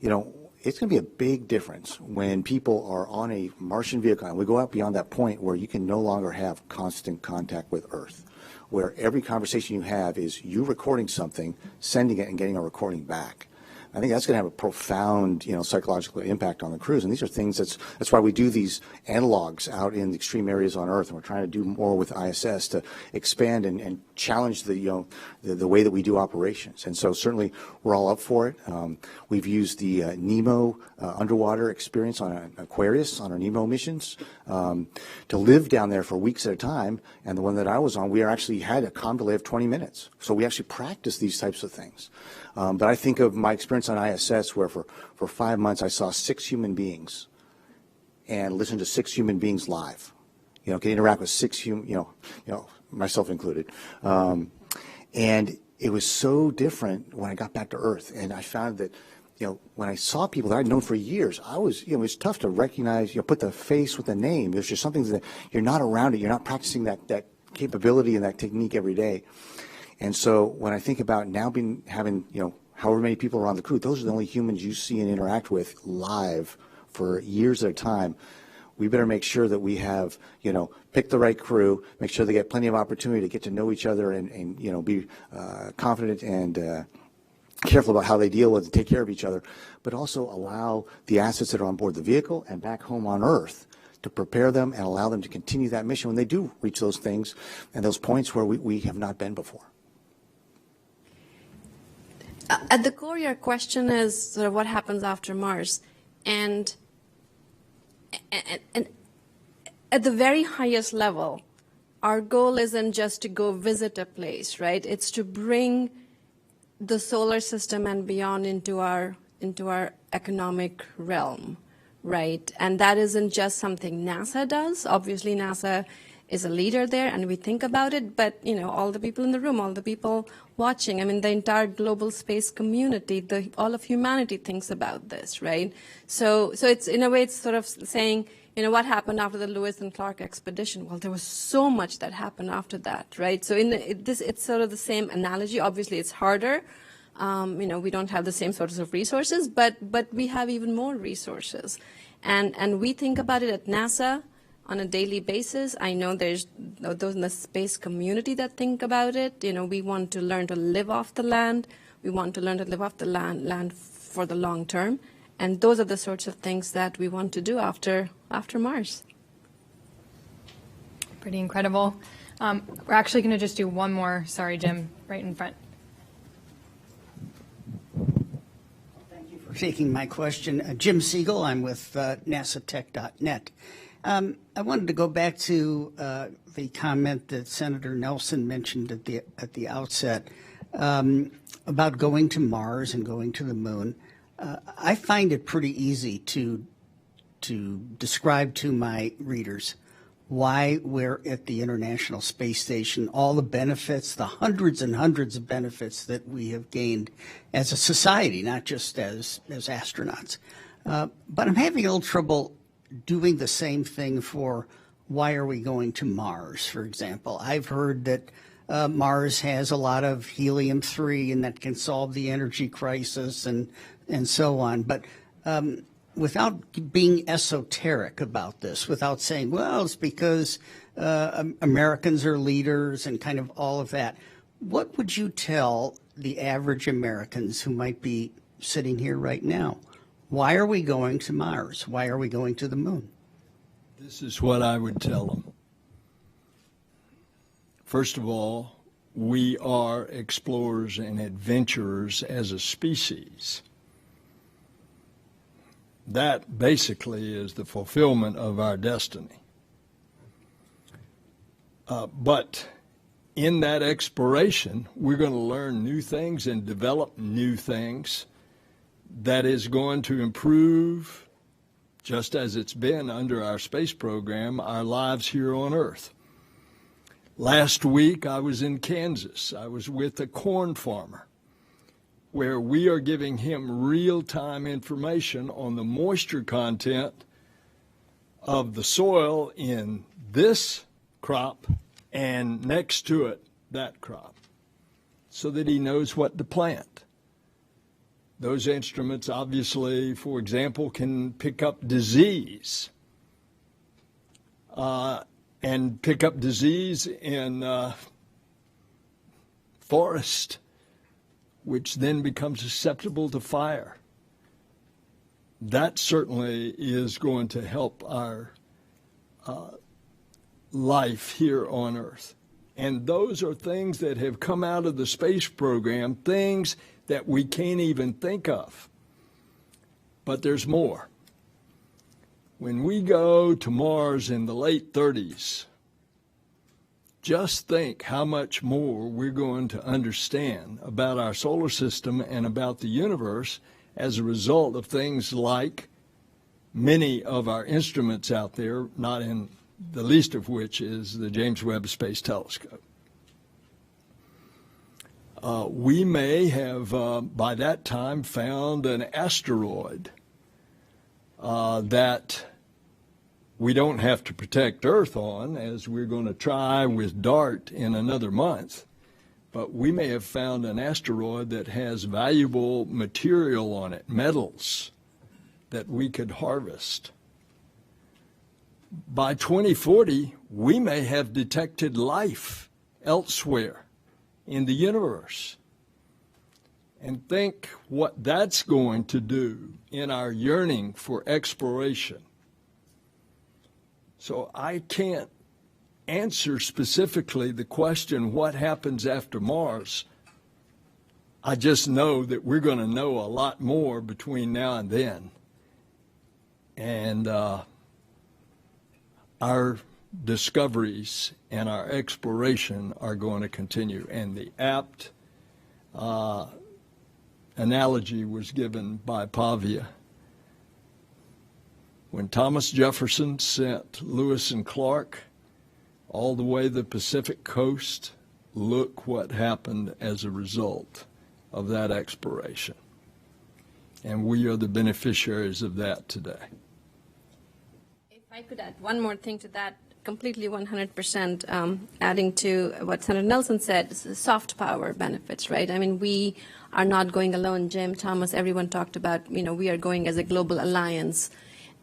it's going to be a big difference when people are on a Martian vehicle and we go out beyond that point where you can no longer have constant contact with Earth, where every conversation you have is you recording something, sending it, and getting a recording back. I think that's going to have a profound, psychological impact on the crews. And these are things that's why we do these analogs out in the extreme areas on Earth, and we're trying to do more with ISS to expand and challenge the way that we do operations. And so certainly we're all up for it. We've used the NEMO underwater experience on Aquarius on our NEMO missions to live down there for weeks at a time. And the one that I was on, we actually had a comm delay of 20 minutes. So we actually practiced these types of things. But I think of my experience on ISS where for 5 months I saw 6 human beings and listened to 6 human beings live. Can interact with 6 human, myself included. And it was so different when I got back to Earth. And I found that, when I saw people that I'd known for years, it was tough to recognize, put the face with the name. There's just something that you're not around it. You're not practicing that capability and that technique every day. And so when I think about now having, however many people are on the crew, those are the only humans you see and interact with live for years at a time. We better make sure that we have, pick the right crew, make sure they get plenty of opportunity to get to know each other and be confident and careful about how they deal with and take care of each other, but also allow the assets that are on board the vehicle and back home on Earth to prepare them and allow them to continue that mission when they do reach those things and those points where we have not been before. At the core, your question is sort of what happens after Mars. And at the very highest level, our goal isn't just to go visit a place, right? It's to bring the solar system and beyond into our economic realm, right? And that isn't just something NASA does. Obviously, NASA is a leader there, and we think about it, but, all the people in the room, all the people watching, the entire global space community, all of humanity thinks about this, right? So it's, in a way, it's sort of saying, what happened after the Lewis and Clark expedition? Well, there was so much that happened after that, right? So it's sort of the same analogy. Obviously, it's harder. We don't have the same sorts of resources, but we have even more resources. And we think about it at NASA on a daily basis. I know there's those in the space community that think about it. We want to learn to live off the land. We want to learn to live off the land for the long term. And those are the sorts of things that we want to do after Mars. Pretty incredible. We're actually going to just do one more. Sorry, Jim, right in front. For taking my question. Jim Siegel, I'm with NASATech.net. I wanted to go back to the comment that Senator Nelson mentioned at the outset about going to Mars and going to the moon. I find it pretty easy to describe to my readers why we're at the International Space Station, all the benefits, the hundreds and hundreds of benefits that we have gained as a society, not just as astronauts. But I'm having a little trouble doing the same thing for why are we going to Mars, for example. I've heard that Mars has a lot of helium-3 and that can solve the energy crisis and so on. But without being esoteric about this, without saying, well, it's because Americans are leaders and kind of all of that, what would you tell the average Americans who might be sitting here right now? Why are we going to Mars? Why are we going to the moon? This is what I would tell them. First of all, we are explorers and adventurers as a species. That basically is the fulfillment of our destiny. But in that exploration, we're going to learn new things and develop new things that is going to improve, just as it's been under our space program, our lives here on Earth. Last week, I was in Kansas. I was with a corn farmer where we are giving him real-time information on the moisture content of the soil in this crop and next to it, that crop, so that he knows what to plant. Those instruments, obviously, for example, can pick up disease and pick up disease in forest, which then becomes susceptible to fire. That certainly is going to help our life here on Earth. And those are things that have come out of the space program, things that we can't even think of. But there's more. When we go to Mars in the late 30s, just think how much more we're going to understand about our solar system and about the universe as a result of things like many of our instruments out there, not in the least of which is the James Webb Space Telescope. We may have, by that time, found an asteroid that we don't have to protect Earth on, as we're going to try with DART in another month. But we may have found an asteroid that has valuable material on it, metals, that we could harvest. By 2040, we may have detected life elsewhere in the universe. And think what that's going to do in our yearning for exploration. So I can't answer specifically the question, what happens after Mars? I just know that we're going to know a lot more between now and then. And our discoveries and our exploration are going to continue. And the apt analogy was given by Bhavya. When Thomas Jefferson sent Lewis and Clark all the way to the Pacific coast, look what happened as a result of that exploration. And we are the beneficiaries of that today. If I could add one more thing to that, completely 100% adding to what Senator Nelson said, soft power benefits, right? I mean, we are not going alone. Jim, Thomas, everyone talked about, we are going as a global alliance.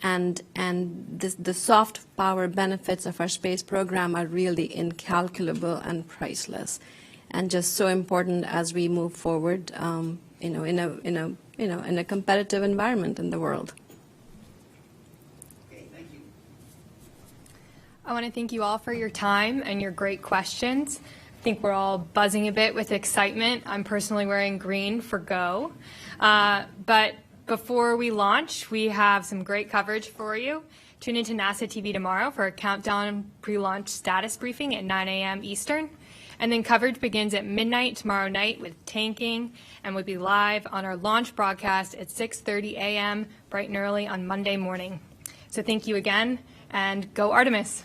And the soft power benefits of our space program are really incalculable and priceless, and just so important as we move forward, in a competitive environment in the world. I want to thank you all for your time and your great questions. I think we're all buzzing a bit with excitement. I'm personally wearing green for go, but before we launch, we have some great coverage for you. Tune into NASA TV tomorrow for a countdown pre-launch status briefing at 9 a.m. Eastern. And then coverage begins at midnight tomorrow night with tanking, and will be live on our launch broadcast at 6:30 a.m. bright and early on Monday morning. So thank you again, and go Artemis.